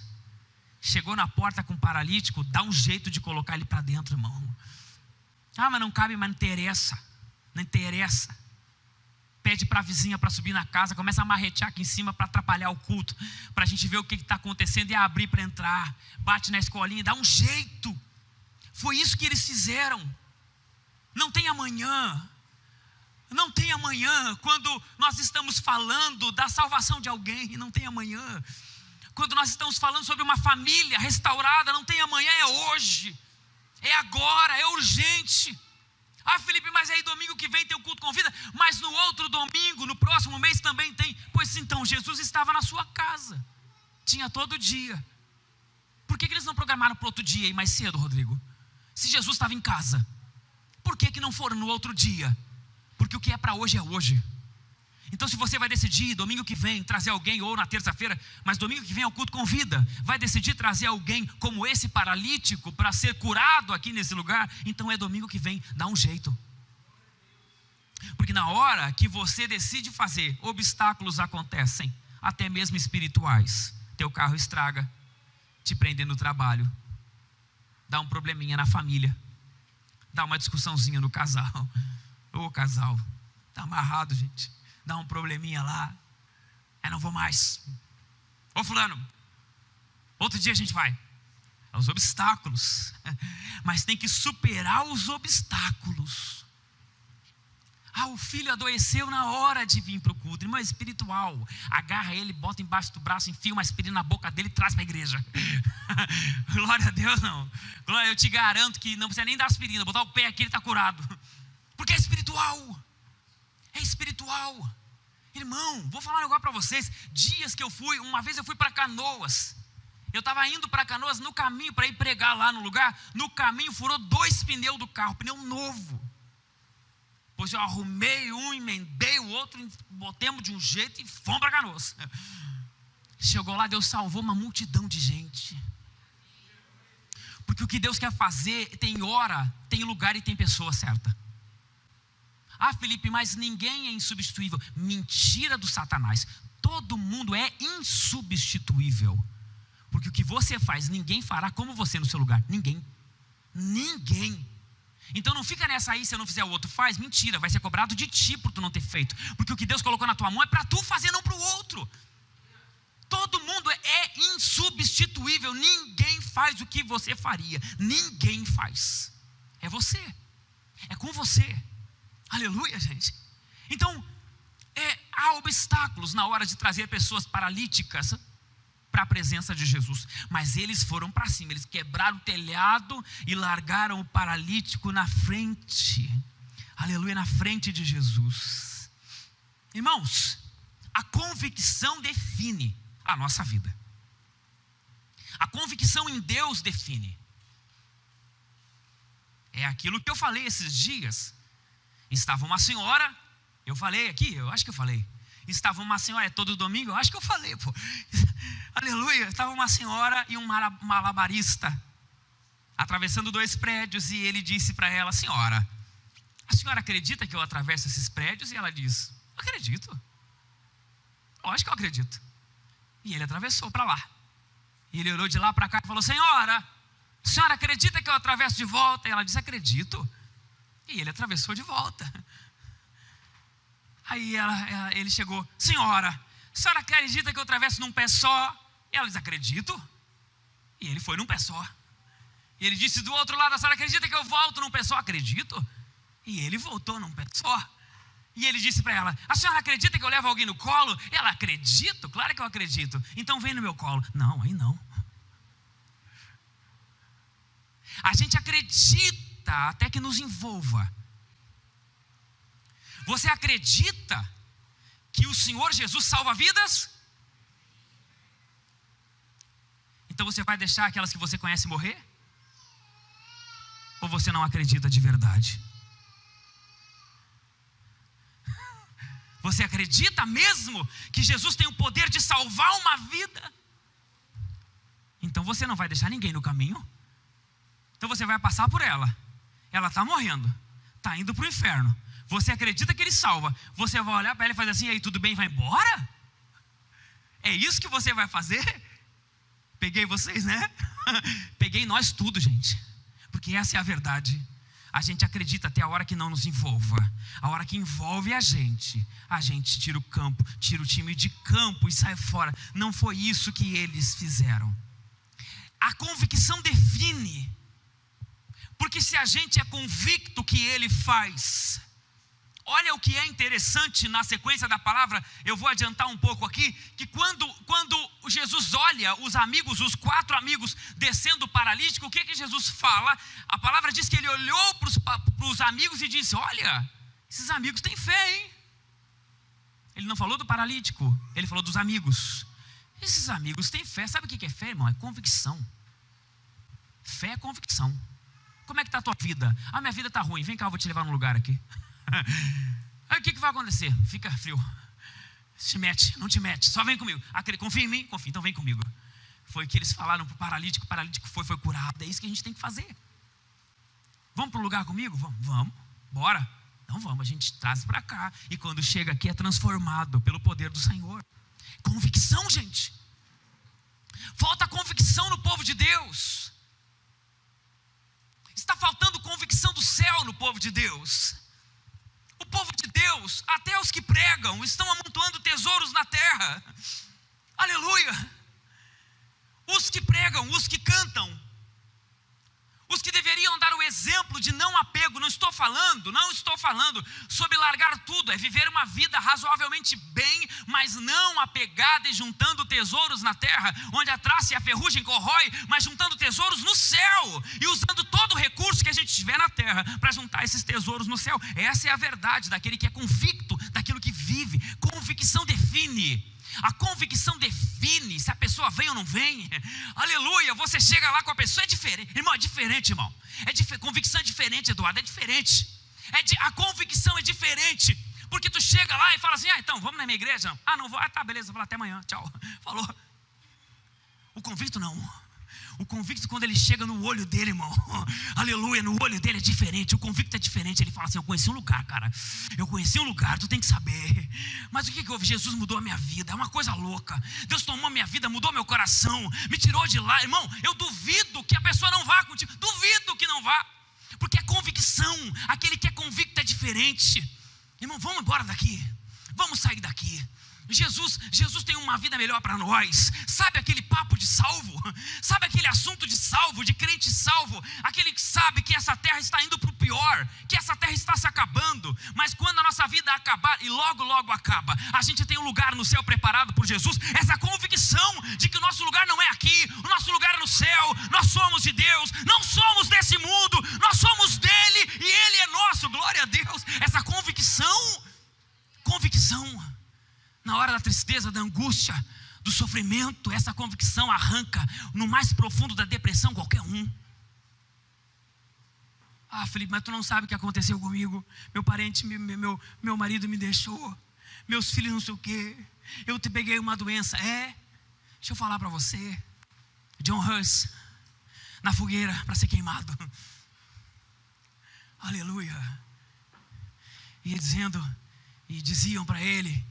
Chegou na porta com um paralítico, dá um jeito de colocar ele para dentro, irmão. Mas não cabe, mas não interessa. Não interessa. Pede para a vizinha para subir na casa, começa a marretear aqui em cima para atrapalhar o culto, para a gente ver o que está acontecendo e abrir para entrar. Bate na escolinha, dá um jeito. Foi isso que eles fizeram. Não tem amanhã. Não tem amanhã quando nós estamos falando da salvação de alguém. Não tem amanhã. Quando nós estamos falando sobre uma família restaurada, não tem amanhã, é hoje. É agora, é urgente. Felipe, mas aí domingo que vem tem o culto com vida, mas no outro domingo, no próximo mês também tem. Pois então, Jesus estava na sua casa, tinha todo dia. Por que eles não programaram para outro dia e mais cedo, Rodrigo? Se Jesus estava em casa, por que não foram no outro dia? Porque o que é para hoje é hoje. Então se você vai decidir domingo que vem trazer alguém, ou na terça-feira, mas domingo que vem é o culto com vida, vai decidir trazer alguém como esse paralítico para ser curado aqui nesse lugar, então é domingo que vem, dá um jeito. Porque na hora que você decide fazer, obstáculos acontecem, até mesmo espirituais. Teu carro estraga, te prende no trabalho, dá um probleminha na família, dá uma discussãozinha no casal. Ô casal, tá amarrado, gente. Dá um probleminha lá. Não vou mais. Ô fulano, outro dia a gente vai. Os obstáculos. Mas tem que superar os obstáculos. O filho adoeceu na hora de vir para o culto. Irmão, é espiritual. Agarra ele, bota embaixo do braço, enfia uma aspirina na boca dele e traz para a igreja. Glória a Deus, não. Glória, eu te garanto que não precisa nem dar aspirina. Botar o pé aqui, ele está curado. Porque é espiritual. É espiritual. Irmão, vou falar um negócio para vocês. Dias que eu fui, uma vez eu fui para Canoas. Eu estava indo para Canoas no caminho para ir pregar lá no lugar. No caminho furou 2 pneus do carro, pneu novo. Pois eu arrumei um, emendei o outro, botemos de um jeito e fomos para Canoas. Chegou lá, Deus salvou uma multidão de gente. Porque o que Deus quer fazer tem hora, tem lugar e tem pessoa certa. Felipe, mas ninguém é insubstituível. Mentira do Satanás. Todo mundo é insubstituível. Porque o que você faz, ninguém fará como você no seu lugar. Ninguém. Então não fica nessa aí, se eu não fizer o outro faz. Mentira, vai ser cobrado de ti por tu não ter feito. Porque o que Deus colocou na tua mão é para tu fazer, não para o outro. Todo mundo é insubstituível. Ninguém faz o que você faria. Ninguém faz. É você. É com você. Aleluia, gente. Então, há obstáculos na hora de trazer pessoas paralíticas para a presença de Jesus. Mas eles foram para cima, eles quebraram o telhado e largaram o paralítico na frente. Aleluia, na frente de Jesus. Irmãos, a convicção define a nossa vida. A convicção em Deus define. É aquilo que eu falei esses dias. Estava uma senhora, eu falei aqui, eu acho que eu falei. Estava uma senhora, todo domingo, eu acho que eu falei, pô. Aleluia, estava uma senhora e um malabarista atravessando 2 prédios e ele disse para ela: senhora, a senhora acredita que eu atravesso esses prédios? E ela diz: acredito. Lógico que eu acredito. E ele atravessou para lá. E ele olhou de lá para cá e falou: senhora, a senhora acredita que eu atravesso de volta? E ela disse: acredito. E ele atravessou de volta. Aí ele chegou: senhora, a senhora acredita que eu atravesso num pé só? E ela diz: acredito. E ele foi num pé só. E ele disse do outro lado: a senhora acredita que eu volto num pé só? Acredito. E ele voltou num pé só. E ele disse para ela: a senhora acredita que eu levo alguém no colo? E ela: acredito, claro que eu acredito. Então vem no meu colo. Não, aí não. A gente acredita até que nos envolva. Você acredita que o Senhor Jesus salva vidas? Então você vai deixar aquelas que você conhece morrer? Ou você não acredita de verdade? Você acredita mesmo que Jesus tem o poder de salvar uma vida? Então você não vai deixar ninguém no caminho. Então você vai passar por ela. Ela está morrendo, está indo para o inferno. Você acredita que ele salva? Você vai olhar para ela e fazer assim: aí tudo bem, vai embora? É isso que você vai fazer? Peguei vocês, né? Peguei nós tudo, gente. Porque essa é a verdade. A gente acredita até a hora que não nos envolva. A hora que envolve a gente tira o campo, tira o time de campo e sai fora. Não foi isso que eles fizeram. A convicção define. Porque se a gente é convicto que ele faz, olha o que é interessante na sequência da palavra. Eu vou adiantar um pouco aqui, que quando Jesus olha os amigos, os 4 amigos descendo o paralítico, o que Jesus fala? A palavra diz que ele olhou para os amigos e disse: olha, esses amigos têm fé, hein? Ele não falou do paralítico, ele falou dos amigos. Esses amigos têm fé. Sabe o que é fé, irmão? É convicção. Fé é convicção. Como é que está a tua vida? Ah, minha vida está ruim. Vem cá, eu vou te levar num lugar aqui. Aí o que vai acontecer? Fica frio. Se mete, não te mete, só vem comigo. Confia em mim? Confia, então vem comigo. Foi o que eles falaram para o paralítico foi curado. É isso que a gente tem que fazer. Vamos para o lugar comigo? Vamos, bora. Então vamos, a gente traz para cá. E quando chega aqui é transformado pelo poder do Senhor. Convicção, gente. Falta convicção no povo de Deus. Está faltando convicção do céu no povo de Deus. O povo de Deus, até os que pregam, estão amontoando tesouros na terra. Aleluia. Os que pregam, os que cantam, os que deveriam dar o exemplo de não apego. Não estou falando sobre largar tudo. É viver uma vida razoavelmente bem, mas não apegada e juntando tesouros na terra, onde a traça e a ferrugem corrói, mas juntando tesouros no céu, e usando todo o recurso que a gente tiver na terra, para juntar esses tesouros no céu. Essa é a verdade daquele que é convicto daquilo que vive. Convicção define. A convicção define se a pessoa vem ou não vem. Aleluia, você chega lá com a pessoa, é diferente. Irmão, é diferente, irmão. Convicção é diferente, Eduardo, é diferente. A convicção é diferente. Porque tu chega lá e fala assim: ah, então, vamos na minha igreja? Ah, não vou, tá, beleza, vou lá, até amanhã, tchau. Falou. O convicto não. O convicto, quando ele chega no olho dele, irmão, aleluia, no olho dele é diferente. O convicto é diferente. Ele fala assim: eu conheci um lugar, cara. Eu conheci um lugar, tu tem que saber. Mas o que houve? Jesus mudou a minha vida. É uma coisa louca. Deus tomou a minha vida, mudou meu coração, me tirou de lá. Irmão, eu duvido que a pessoa não vá contigo. Duvido que não vá. Porque a convicção, aquele que é convicto é diferente. Irmão, vamos embora daqui. Vamos sair daqui. Jesus tem uma vida melhor para nós. Sabe aquele papo de salvo? Sabe aquele assunto de salvo, de crente salvo? Aquele que sabe que essa terra está indo para o pior, que essa terra está se acabando. Mas quando a nossa vida acabar, e logo logo acaba, a gente tem um lugar no céu preparado por Jesus. Essa convicção de que o nosso lugar não é aqui, o nosso lugar é no céu. Nós somos de Deus, não somos desse mundo. Nós somos dele e ele é nosso. Glória a Deus. Essa convicção. Na hora da tristeza, da angústia, do sofrimento, essa convicção arranca no mais profundo da depressão qualquer um. Ah, Felipe, mas tu não sabe o que aconteceu comigo. Meu parente, meu marido me deixou. Meus filhos não sei o quê. Eu te peguei uma doença. Deixa eu falar para você. John Hus, na fogueira para ser queimado. Aleluia. E diziam para ele: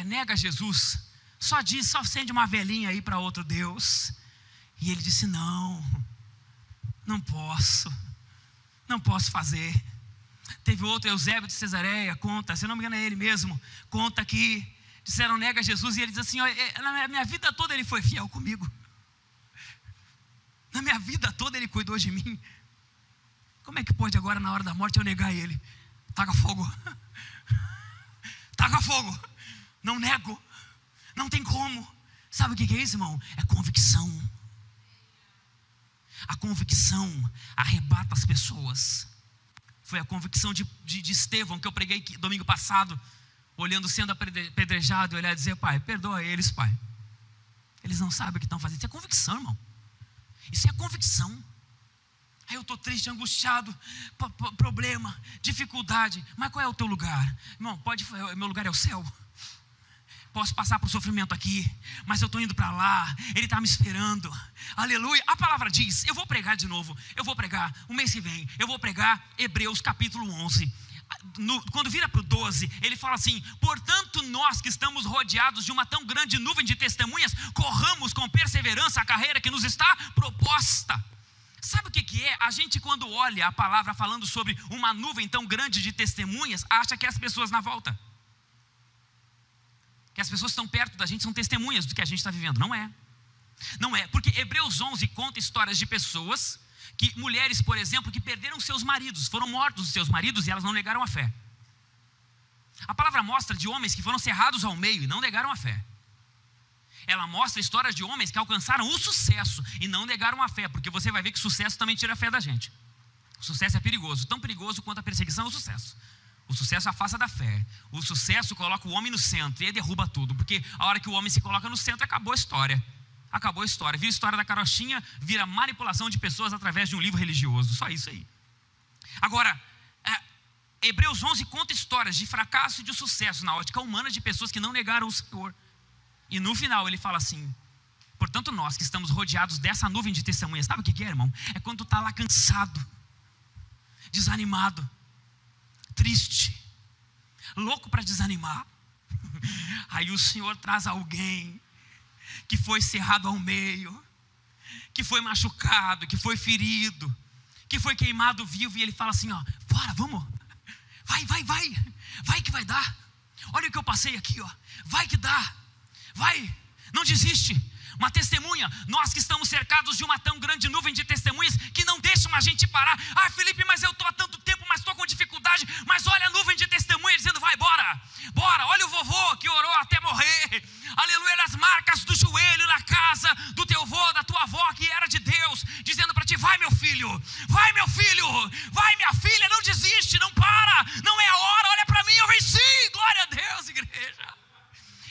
nega Jesus, só acende uma velhinha aí para outro Deus. E ele disse: não posso fazer. Teve outro, Eusébio de Cesareia, conta, se não me engano é ele mesmo, conta que disseram nega Jesus e ele diz assim, na minha vida toda ele foi fiel comigo. Na minha vida toda ele cuidou de mim. Como é que pode agora na hora da morte eu negar ele? Taca fogo. Taca fogo. Não nego. Não tem como. Sabe o que é isso, irmão? É convicção. A convicção arrebata as pessoas. Foi a convicção de Estevão que eu preguei domingo passado, olhando sendo apedrejado, e olhar e dizer, pai, perdoa eles, pai. Eles não sabem o que estão fazendo. Isso é convicção, irmão. Isso é convicção. Aí eu estou triste, angustiado, problema, dificuldade. Mas qual é o teu lugar? Irmão, meu lugar é o céu. Posso passar por sofrimento aqui, mas eu estou indo para lá, Ele está me esperando, aleluia. A palavra diz, eu vou pregar de novo, eu vou pregar, o mês que vem, eu vou pregar Hebreus capítulo 11, quando vira para o 12, ele fala assim, portanto nós que estamos rodeados de uma tão grande nuvem de testemunhas, corramos com perseverança a carreira que nos está proposta. Sabe o que é? A gente quando olha a palavra falando sobre uma nuvem tão grande de testemunhas, acha que é as pessoas na volta. Que as pessoas que estão perto da gente são testemunhas do que a gente está vivendo. Não é. Não é, porque Hebreus 11 conta histórias de pessoas, mulheres, por exemplo, que perderam seus maridos, foram mortos os seus maridos e elas não negaram a fé. A palavra mostra de homens que foram cerrados ao meio e não negaram a fé. Ela mostra histórias de homens que alcançaram o sucesso e não negaram a fé, porque você vai ver que sucesso também tira a fé da gente. O sucesso é perigoso, tão perigoso quanto a perseguição é o sucesso. O sucesso afasta da fé. O sucesso coloca o homem no centro e aí derruba tudo. Porque a hora que o homem se coloca no centro, acabou a história. Acabou a história. Vira a história da carochinha, vira manipulação de pessoas através de um livro religioso. Só isso aí. Agora, Hebreus 11 conta histórias de fracasso e de sucesso na ótica humana de pessoas que não negaram o Senhor. E no final ele fala assim, portanto nós que estamos rodeados dessa nuvem de testemunhas, sabe o que é, irmão? É quando tu está lá cansado, desanimado, triste, louco para desanimar. Aí o Senhor traz alguém que foi cerrado ao meio, que foi machucado, que foi ferido, que foi queimado vivo, e ele fala assim, ó, bora, vamos, vai que vai dar. Olha o que eu passei aqui, ó, vai que dá, vai, não desiste. Uma testemunha, nós que estamos cercados de uma tão grande nuvem de testemunhas que não deixam a gente parar. Ah, Felipe, mas eu estou há tanto tempo, mas estou com dificuldade. Mas olha a nuvem de testemunhas dizendo, vai, bora. Olha o vovô que orou até morrer, aleluia, olha as marcas do joelho na casa do teu avô, da tua avó que era de Deus, dizendo para ti, vai meu filho, vai minha filha, não desiste, não para, não é a hora, olha para mim, eu venci, glória a Deus, igreja.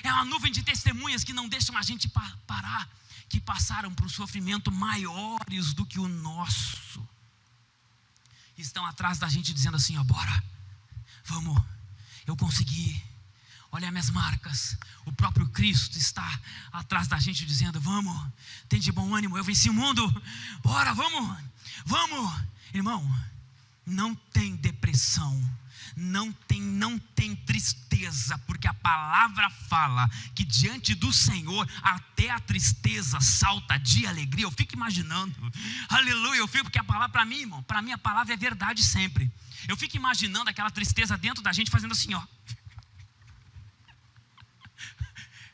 É uma nuvem de testemunhas que não deixam a gente parar, que passaram por um sofrimento maiores do que o nosso. Estão atrás da gente dizendo assim, ó, bora, vamos, eu consegui, olha minhas marcas. O próprio Cristo está atrás da gente dizendo, vamos, tem de bom ânimo, eu venci o mundo, bora, vamos. Irmão, não tem depressão, não tem tristeza, porque a palavra fala que diante do Senhor até a tristeza salta de alegria. Eu fico imaginando, aleluia, porque a palavra para mim, irmão, para mim a palavra é verdade sempre. Eu fico imaginando aquela tristeza dentro da gente fazendo assim, ó,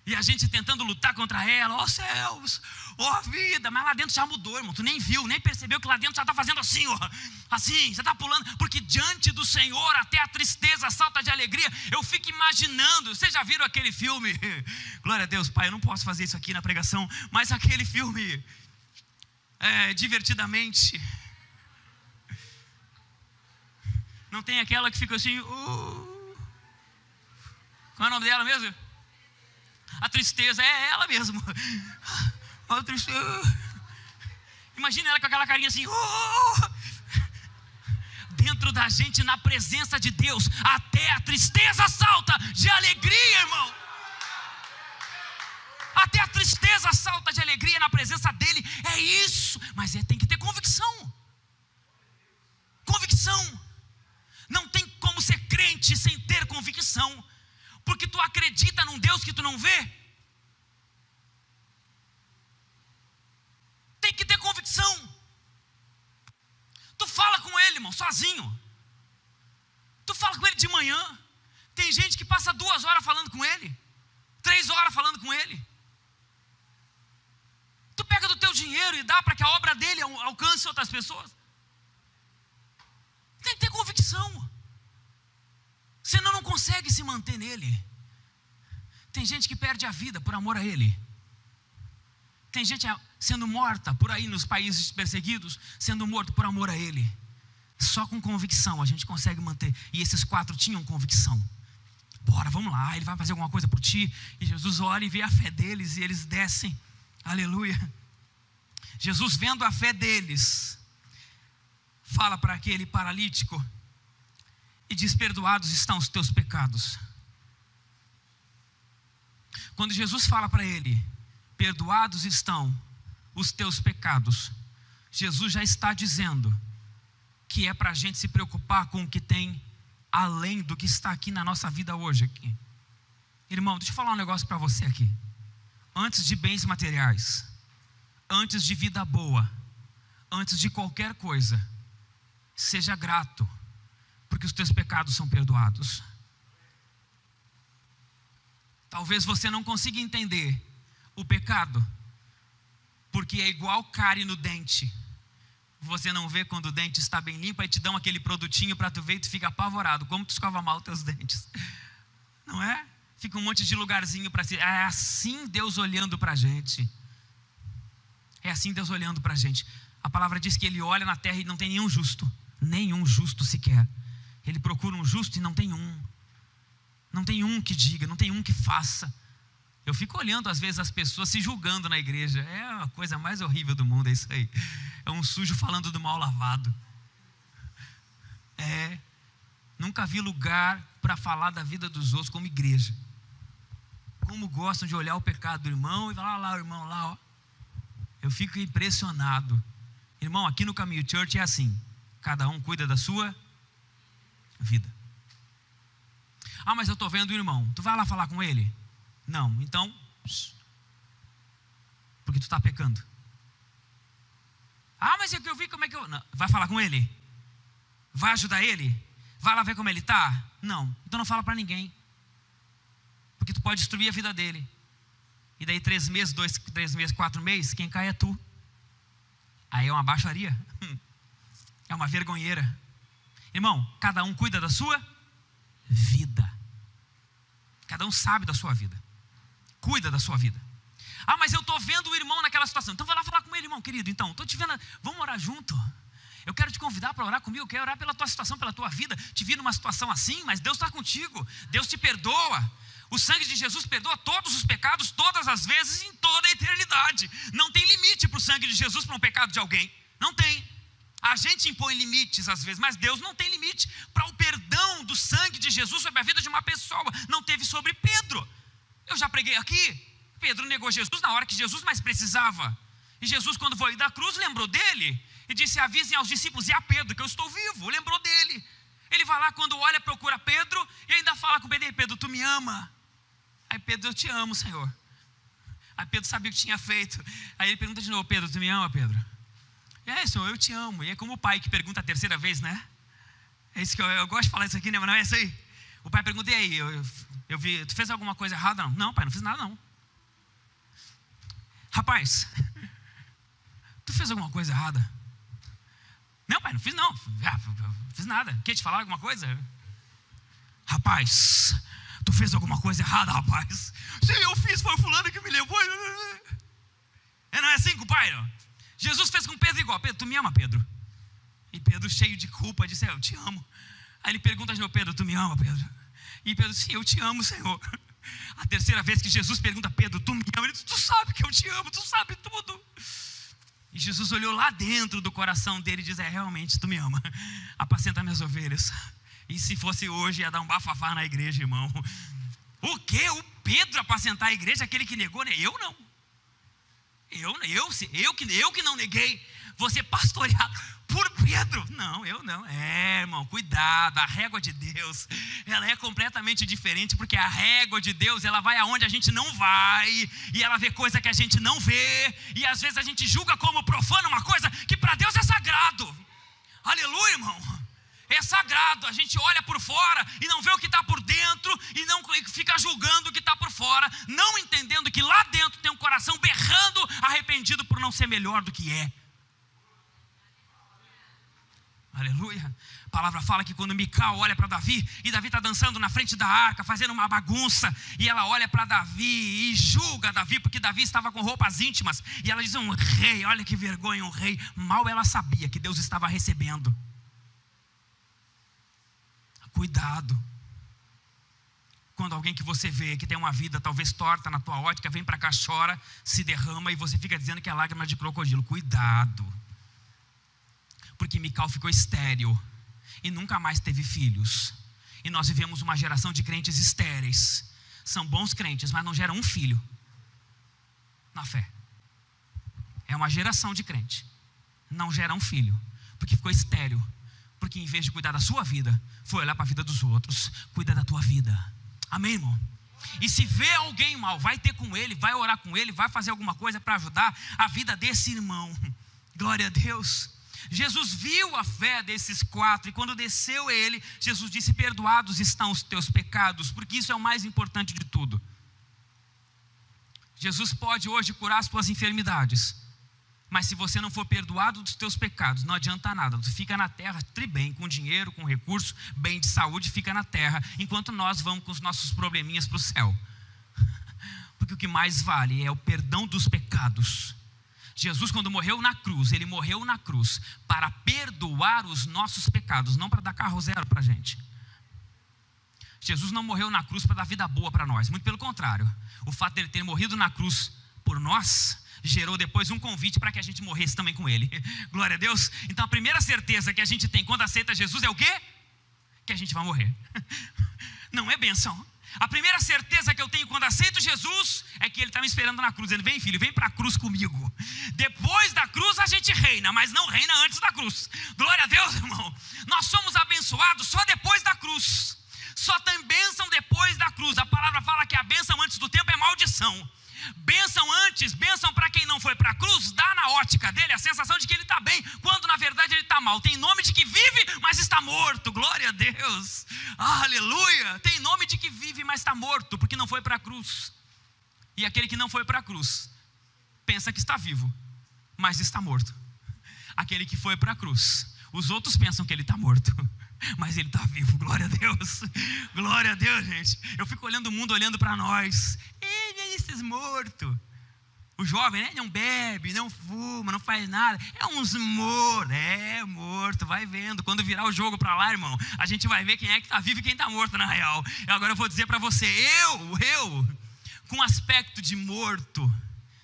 e a gente tentando lutar contra ela, ó céus, ó vida, mas lá dentro já mudou, irmão, tu nem viu, nem percebeu que lá dentro já está fazendo assim, ó, assim, você está pulando, porque diante do Senhor até a tristeza salta de alegria. Eu fico imaginando, vocês já viram aquele filme, glória a Deus, pai, eu não posso fazer isso aqui na pregação, mas aquele filme, Divertidamente, não tem aquela que fica assim, qual é o nome dela mesmo? A tristeza, é ela mesmo. A tristeza. Imagina ela com aquela carinha assim, dentro da gente, na presença de Deus, até a tristeza salta de alegria, irmão. Até a tristeza salta de alegria na presença dele. É isso, mas tem que ter convicção. Convicção. Não tem como ser crente sem ter convicção, porque tu acredita num Deus que tu não vê. Tem que ter convicção. Tu fala com ele, irmão, sozinho. Tu fala com ele de manhã. Tem gente que passa 2 horas falando com ele, 3 horas falando com ele. Tu pega do teu dinheiro e dá para que a obra dele alcance outras pessoas. Tem que ter convicção, senão não consegue se manter nele. Tem gente que perde a vida por amor a ele. Tem gente sendo morta por aí nos países perseguidos, sendo morto por amor a ele. Só com convicção a gente consegue manter. E esses 4 tinham convicção. Bora, vamos lá, ele vai fazer alguma coisa por ti. E Jesus olha e vê a fé deles e eles descem. Aleluia. Jesus, vendo a fé deles, fala para aquele paralítico e diz: perdoados estão os teus pecados. Quando Jesus fala para ele: perdoados estão os teus pecados, Jesus já está dizendo que é para a gente se preocupar com o que tem além do que está aqui na nossa vida hoje aqui. Irmão, deixa eu falar um negócio para você aqui. Antes de bens materiais, antes de vida boa, antes de qualquer coisa, seja grato, porque os teus pecados são perdoados. Talvez você não consiga entender o pecado, porque é igual cárie no dente. Você não vê quando o dente está bem limpo, aí te dão aquele produtinho para tu ver e tu fica apavorado. Como tu escova mal os teus dentes, não é? Fica um monte de lugarzinho para si. É assim Deus olhando para a gente. É assim Deus olhando para a gente. A palavra diz que Ele olha na terra e não tem nenhum justo sequer. Ele procura um justo e não tem um. Não tem um que diga, não tem um que faça. Eu fico olhando às vezes as pessoas se julgando na igreja. É a coisa mais horrível do mundo, é isso aí. É um sujo falando do mal lavado. Nunca vi lugar para falar da vida dos outros como igreja. Como gostam de olhar o pecado do irmão e falar: lá o irmão lá, ó. Eu fico impressionado. Irmão, aqui no Caminho Church é assim: cada um cuida da sua vida. Ah, mas eu estou vendo o irmão. Tu vai lá falar com ele? Não, então, porque tu está pecando. Ah, mas é que eu vi como é que eu... Não. Vai falar com ele? Vai ajudar ele? Vai lá ver como ele está? Não, então não fala para ninguém, porque tu pode destruir a vida dele. E daí 3 meses, 3 meses, 4 meses, quem cai é tu. Aí é uma baixaria. É uma vergonheira. Irmão, cada um cuida da sua vida. Cada um sabe da sua vida. Cuida da sua vida. Ah, mas eu estou vendo o irmão naquela situação. Então vai lá falar com ele, irmão querido. Então, estou te vendo, vamos orar junto. Eu quero te convidar para orar comigo. Eu quero orar pela tua situação, pela tua vida. Te vi numa situação assim, mas Deus está contigo. Deus te perdoa. O sangue de Jesus perdoa todos os pecados, todas as vezes, em toda a eternidade. Não tem limite para o sangue de Jesus, para um pecado de alguém. Não tem. A gente impõe limites às vezes, mas Deus não tem limite para o perdão do sangue de Jesus sobre a vida de uma pessoa. Não teve sobre Pedro. Eu já preguei aqui. Pedro negou Jesus na hora que Jesus mais precisava. E Jesus, quando foi da cruz, lembrou dele e disse: avisem aos discípulos e a Pedro que eu estou vivo. Lembrou dele. Ele vai lá, quando olha, procura Pedro e ainda fala com Pedro: Pedro, tu me ama? Aí Pedro: eu te amo, Senhor. Aí Pedro sabia o que tinha feito. Aí ele pergunta de novo: Pedro, tu me ama, Pedro? Senhor, eu te amo. E é como o pai que pergunta a 3ª vez, né? É isso que eu gosto de falar isso aqui, né? Mas não é isso aí. O pai pergunta: e aí, eu vi, tu fez alguma coisa errada? Não, pai, não fiz nada não. Rapaz, tu fez alguma coisa errada? Não, pai, não fiz não. Fiz nada. Quer te falar alguma coisa? Rapaz, tu fez alguma coisa errada, rapaz? Sim, eu fiz, foi o fulano que me levou. Não é assim com o pai, não? Jesus fez com Pedro igual: Pedro, tu me ama, Pedro? E Pedro, cheio de culpa, disse: eu te amo. Aí ele pergunta de novo: Pedro, tu me ama, Pedro? E Pedro: sim, eu te amo, Senhor. A 3ª vez que Jesus pergunta: Pedro, tu me ama? Ele diz: tu sabe que eu te amo, tu sabe tudo. E Jesus olhou lá dentro do coração dele e diz: realmente, tu me ama. Apacenta minhas ovelhas. E se fosse hoje, ia dar um bafafá na igreja, irmão. O quê? O Pedro apacentar a igreja, aquele que negou, né? Eu não. Eu que não neguei. Você pastoreado por Pedro? Não, eu não. Irmão, cuidado. A régua de Deus, ela é completamente diferente, porque a régua de Deus, ela vai aonde a gente não vai, e ela vê coisa que a gente não vê, e às vezes a gente julga como profano uma coisa que para Deus é sagrado. Aleluia, irmão. é sagrado. A gente olha por fora e não vê o que está por dentro, e não fica julgando o que está por fora, não entendendo que lá dentro tem um coração berrando, arrependido por não ser melhor do que é. Aleluia. A palavra fala que quando Mical olha para Davi, e Davi está dançando na frente da arca, fazendo uma bagunça, e ela olha para Davi e julga Davi, porque Davi estava com roupas íntimas, e ela diz: um rei, olha que vergonha, um rei. Mal ela sabia que Deus estava recebendo. Cuidado. Quando alguém que você vê que tem uma vida talvez torta na tua ótica, vem para cá, chora, se derrama, e você fica dizendo que é lágrima de crocodilo. Cuidado. Porque Mical ficou estéril e nunca mais teve filhos. E nós vivemos uma geração de crentes estéreis. São bons crentes, mas não geram um filho na fé. É uma geração de crente, não gera um filho, porque ficou estéril. Porque em vez de cuidar da sua vida, foi olhar para a vida dos outros. Cuida da tua vida. Amém, irmão? E se vê alguém mal, vai ter com ele, vai orar com ele, vai fazer alguma coisa para ajudar a vida desse irmão. Glória a Deus. Jesus viu a fé desses 4, e quando desceu ele, Jesus disse: perdoados estão os teus pecados, porque isso é o mais importante de tudo. Jesus pode hoje curar as tuas enfermidades, mas se você não for perdoado dos teus pecados, não adianta nada. Tu fica na terra, bem, com dinheiro, com recurso, bem de saúde, fica na terra, enquanto nós vamos com os nossos probleminhas para o céu. Porque o que mais vale é o perdão dos pecados. Jesus, quando morreu na cruz, ele morreu na cruz para perdoar os nossos pecados, não para dar carro zero para a gente. Jesus não morreu na cruz para dar vida boa para nós, muito pelo contrário. O fato dele ter morrido na cruz por nós gerou depois um convite para que a gente morresse também com ele. Glória a Deus. Então a primeira certeza que a gente tem quando aceita Jesus é o quê? Que a gente vai morrer. Não é bênção. A primeira certeza que eu tenho quando aceito Jesus é que ele está me esperando na cruz. Ele: vem, filho, vem para a cruz comigo. Depois da cruz a gente reina, mas não reina antes da cruz. Glória a Deus, irmão. Nós somos abençoados só depois da cruz. Só tem bênção depois da cruz. A palavra fala que a bênção antes do tempo é maldição. Bênção antes, bênção para quem não foi para a cruz, dá na ótica dele a sensação de que ele está bem, quando na verdade ele está mal. Tem nome de que vive, mas está morto. Glória a Deus. Aleluia. Tem nome de que vive, mas está morto, porque não foi para a cruz. E aquele que não foi para a cruz pensa que está vivo, mas está morto. Aquele que foi para a cruz, os outros pensam que ele está morto, mas ele está vivo. Glória a Deus. Glória a Deus, gente. Eu fico olhando o mundo, olhando para nós. Esses mortos. O jovem, né? Não bebe, não fuma, não faz nada. É uns mortos. É, morto. Vai vendo. Quando virar o jogo para lá, irmão, a gente vai ver quem é que está vivo e quem está morto na real. E agora eu vou dizer para você, eu, com aspecto de morto,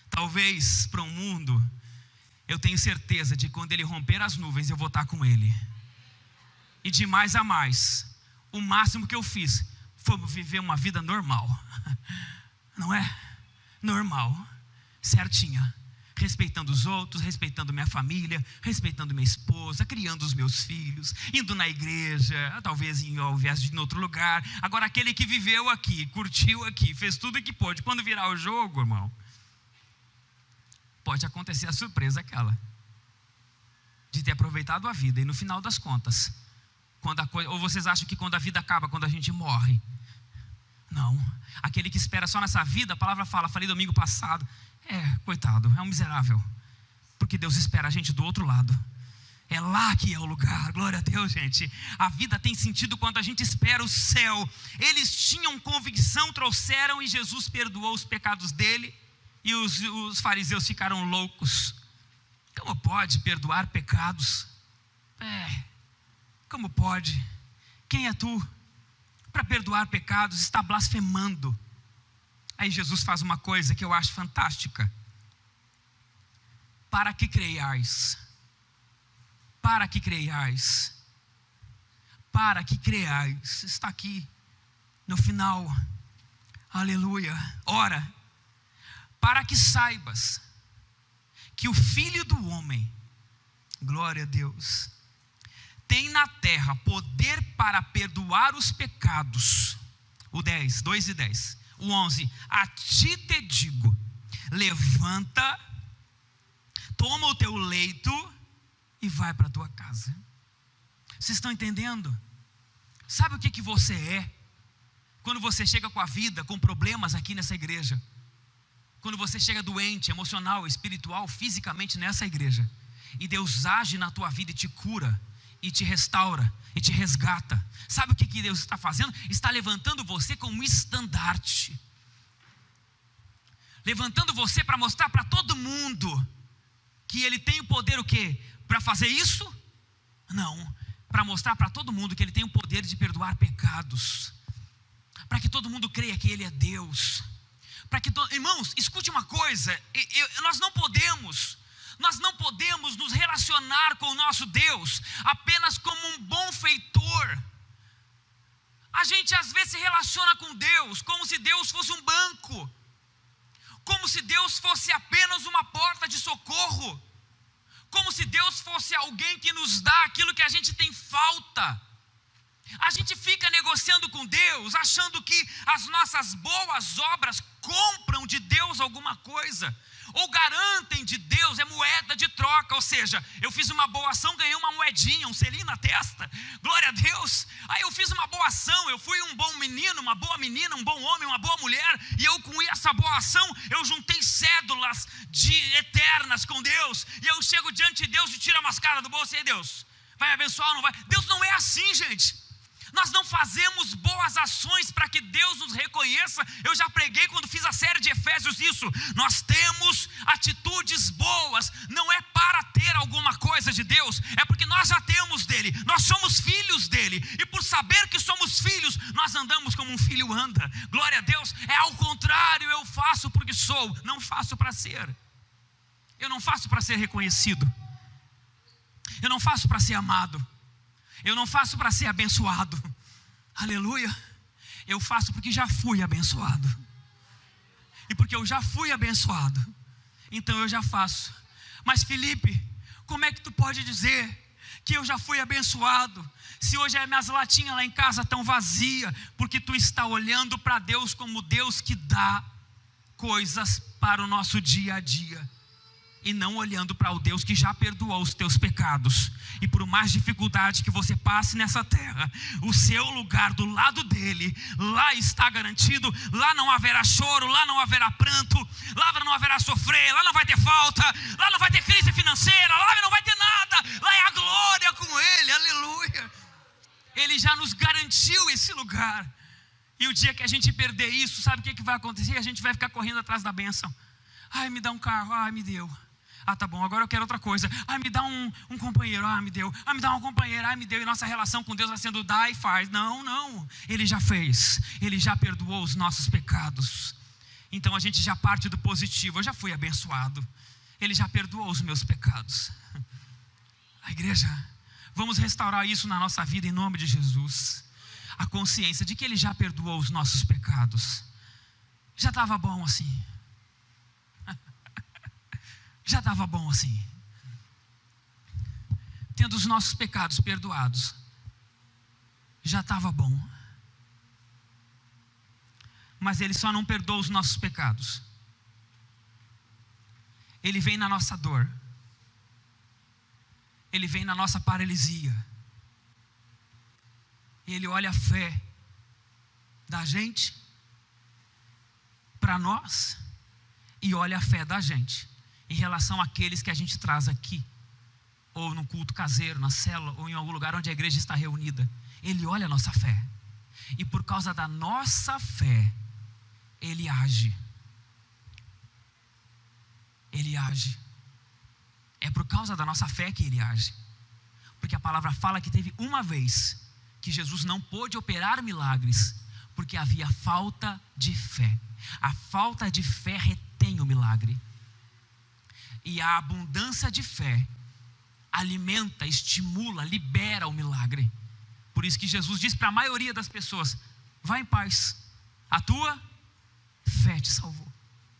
talvez para o mundo, eu tenho certeza de que quando ele romper as nuvens, eu vou estar com ele. E de mais a mais, o máximo que eu fiz foi viver uma vida normal. Não é? Normal, certinha, respeitando os outros, respeitando minha família, respeitando minha esposa, criando os meus filhos, indo na igreja, talvez ao invés de ir em outro lugar. Agora aquele que viveu aqui, curtiu aqui, fez tudo o que pôde, quando virar o jogo, irmão, pode acontecer a surpresa aquela de ter aproveitado a vida, e no final das contas, ou vocês acham que quando a vida acaba, quando a gente morre? Não, aquele que espera só nessa vida, a palavra fala, falei domingo passado, coitado, é um miserável, porque Deus espera a gente do outro lado. É lá que é o lugar. Glória a Deus, gente. A vida tem sentido quando a gente espera o céu. Eles tinham convicção, trouxeram, e Jesus perdoou os pecados dele, e os fariseus ficaram loucos. Como pode perdoar pecados? Como pode? Quem é tu para perdoar pecados? Está blasfemando. Aí Jesus faz uma coisa que eu acho fantástica. Para que creiais, para que creiais, para que creiais, está aqui no final, aleluia. Ora, para que saibas que o Filho do Homem, glória a Deus, tem na terra poder para perdoar os pecados. O 10, 2 e 10. O 11, a ti te digo, levanta, toma o teu leito e vai para a tua casa. Vocês estão entendendo? Sabe o que você é? Quando você chega com a vida, com problemas aqui nessa igreja. Quando você chega doente, emocional, espiritual, fisicamente nessa igreja. E Deus age na tua vida e te cura, e te restaura, e te resgata. Sabe o que Deus está fazendo? Está levantando você como um estandarte. Levantando você para mostrar para todo mundo que Ele tem o poder o quê? Para fazer isso? Não. Para mostrar para todo mundo que Ele tem o poder de perdoar pecados. Para que todo mundo creia que Ele é Deus. Irmãos, escute uma coisa. Nós não podemos nos relacionar com o nosso Deus apenas como um bom feitor. A gente às vezes se relaciona com Deus como se Deus fosse um banco, como se Deus fosse apenas uma porta de socorro, como se Deus fosse alguém que nos dá aquilo que a gente tem falta. A gente fica negociando com Deus, achando que as nossas boas obras compram de Deus alguma coisa, ou garantem de Deus, é moeda de troca. Ou seja, eu fiz uma boa ação, ganhei uma moedinha, um selinho na testa, glória a Deus. Aí eu fiz uma boa ação, eu fui um bom menino, uma boa menina, um bom homem, uma boa mulher, e eu com essa boa ação, eu juntei cédulas eternas com Deus, e eu chego diante de Deus e tiro a mascara do bolso. E aí, Deus, vai me abençoar ou não vai? Deus não é assim, gente. Nós não fazemos boas ações para que Deus nos reconheça. Eu já preguei quando fiz a série de Efésios isso. Nós temos atitudes boas, não é para ter alguma coisa de Deus, é porque nós já temos dele, nós somos filhos dele, e por saber que somos filhos, nós andamos como um filho anda. Glória a Deus. É ao contrário, eu faço porque sou, não faço para ser. Eu não faço para ser reconhecido, eu não faço para ser amado, eu não faço para ser abençoado. Aleluia. Eu faço porque já fui abençoado. E porque eu já fui abençoado, então eu já faço. Mas Felipe, como é que tu pode dizer que eu já fui abençoado, se hoje as minhas latinhas lá em casa estão vazias? Porque tu está olhando para Deus como Deus que dá coisas para o nosso dia a dia, e não olhando para o Deus que já perdoou os teus pecados. E por mais dificuldade que você passe nessa terra, o seu lugar do lado dele, lá está garantido. Lá não haverá choro, lá não haverá pranto, lá não haverá sofrer, lá não vai ter falta, lá não vai ter crise financeira, lá não vai ter nada. Lá é a glória com ele, aleluia. Ele já nos garantiu esse lugar. E o dia que a gente perder isso, sabe o que vai acontecer? A gente vai ficar correndo atrás da bênção. Ai, me dá um carro, ai, me deu. Ah, tá bom, agora eu quero outra coisa. Ai, me dá um companheiro, ah, me deu. Ah, me dá uma companheira, ah, me deu. E nossa relação com Deus vai sendo dá e faz. Não, Ele já fez. Ele já perdoou os nossos pecados. Então a gente já parte do positivo. Eu já fui abençoado. Ele já perdoou os meus pecados. A igreja, vamos restaurar isso na nossa vida em nome de Jesus. A consciência de que Ele já perdoou os nossos pecados. Já estava bom assim. Já estava bom assim. Tendo os nossos pecados perdoados, já estava bom. Mas Ele só não perdoa os nossos pecados. Ele vem na nossa dor. Ele vem na nossa paralisia. Ele olha a fé da gente para nós e olha a fé da gente em relação àqueles que a gente traz aqui, ou no culto caseiro, na célula, ou em algum lugar onde a igreja está reunida. Ele olha a nossa fé, e por causa da nossa fé, Ele age. Ele age. É por causa da nossa fé que Ele age, porque a palavra fala que teve uma vez que Jesus não pôde operar milagres, porque havia falta de fé. A falta de fé retém o milagre. E a abundância de fé alimenta, estimula, libera o milagre. Por isso que Jesus diz para a maioria das pessoas: vá em paz, a tua fé te salvou.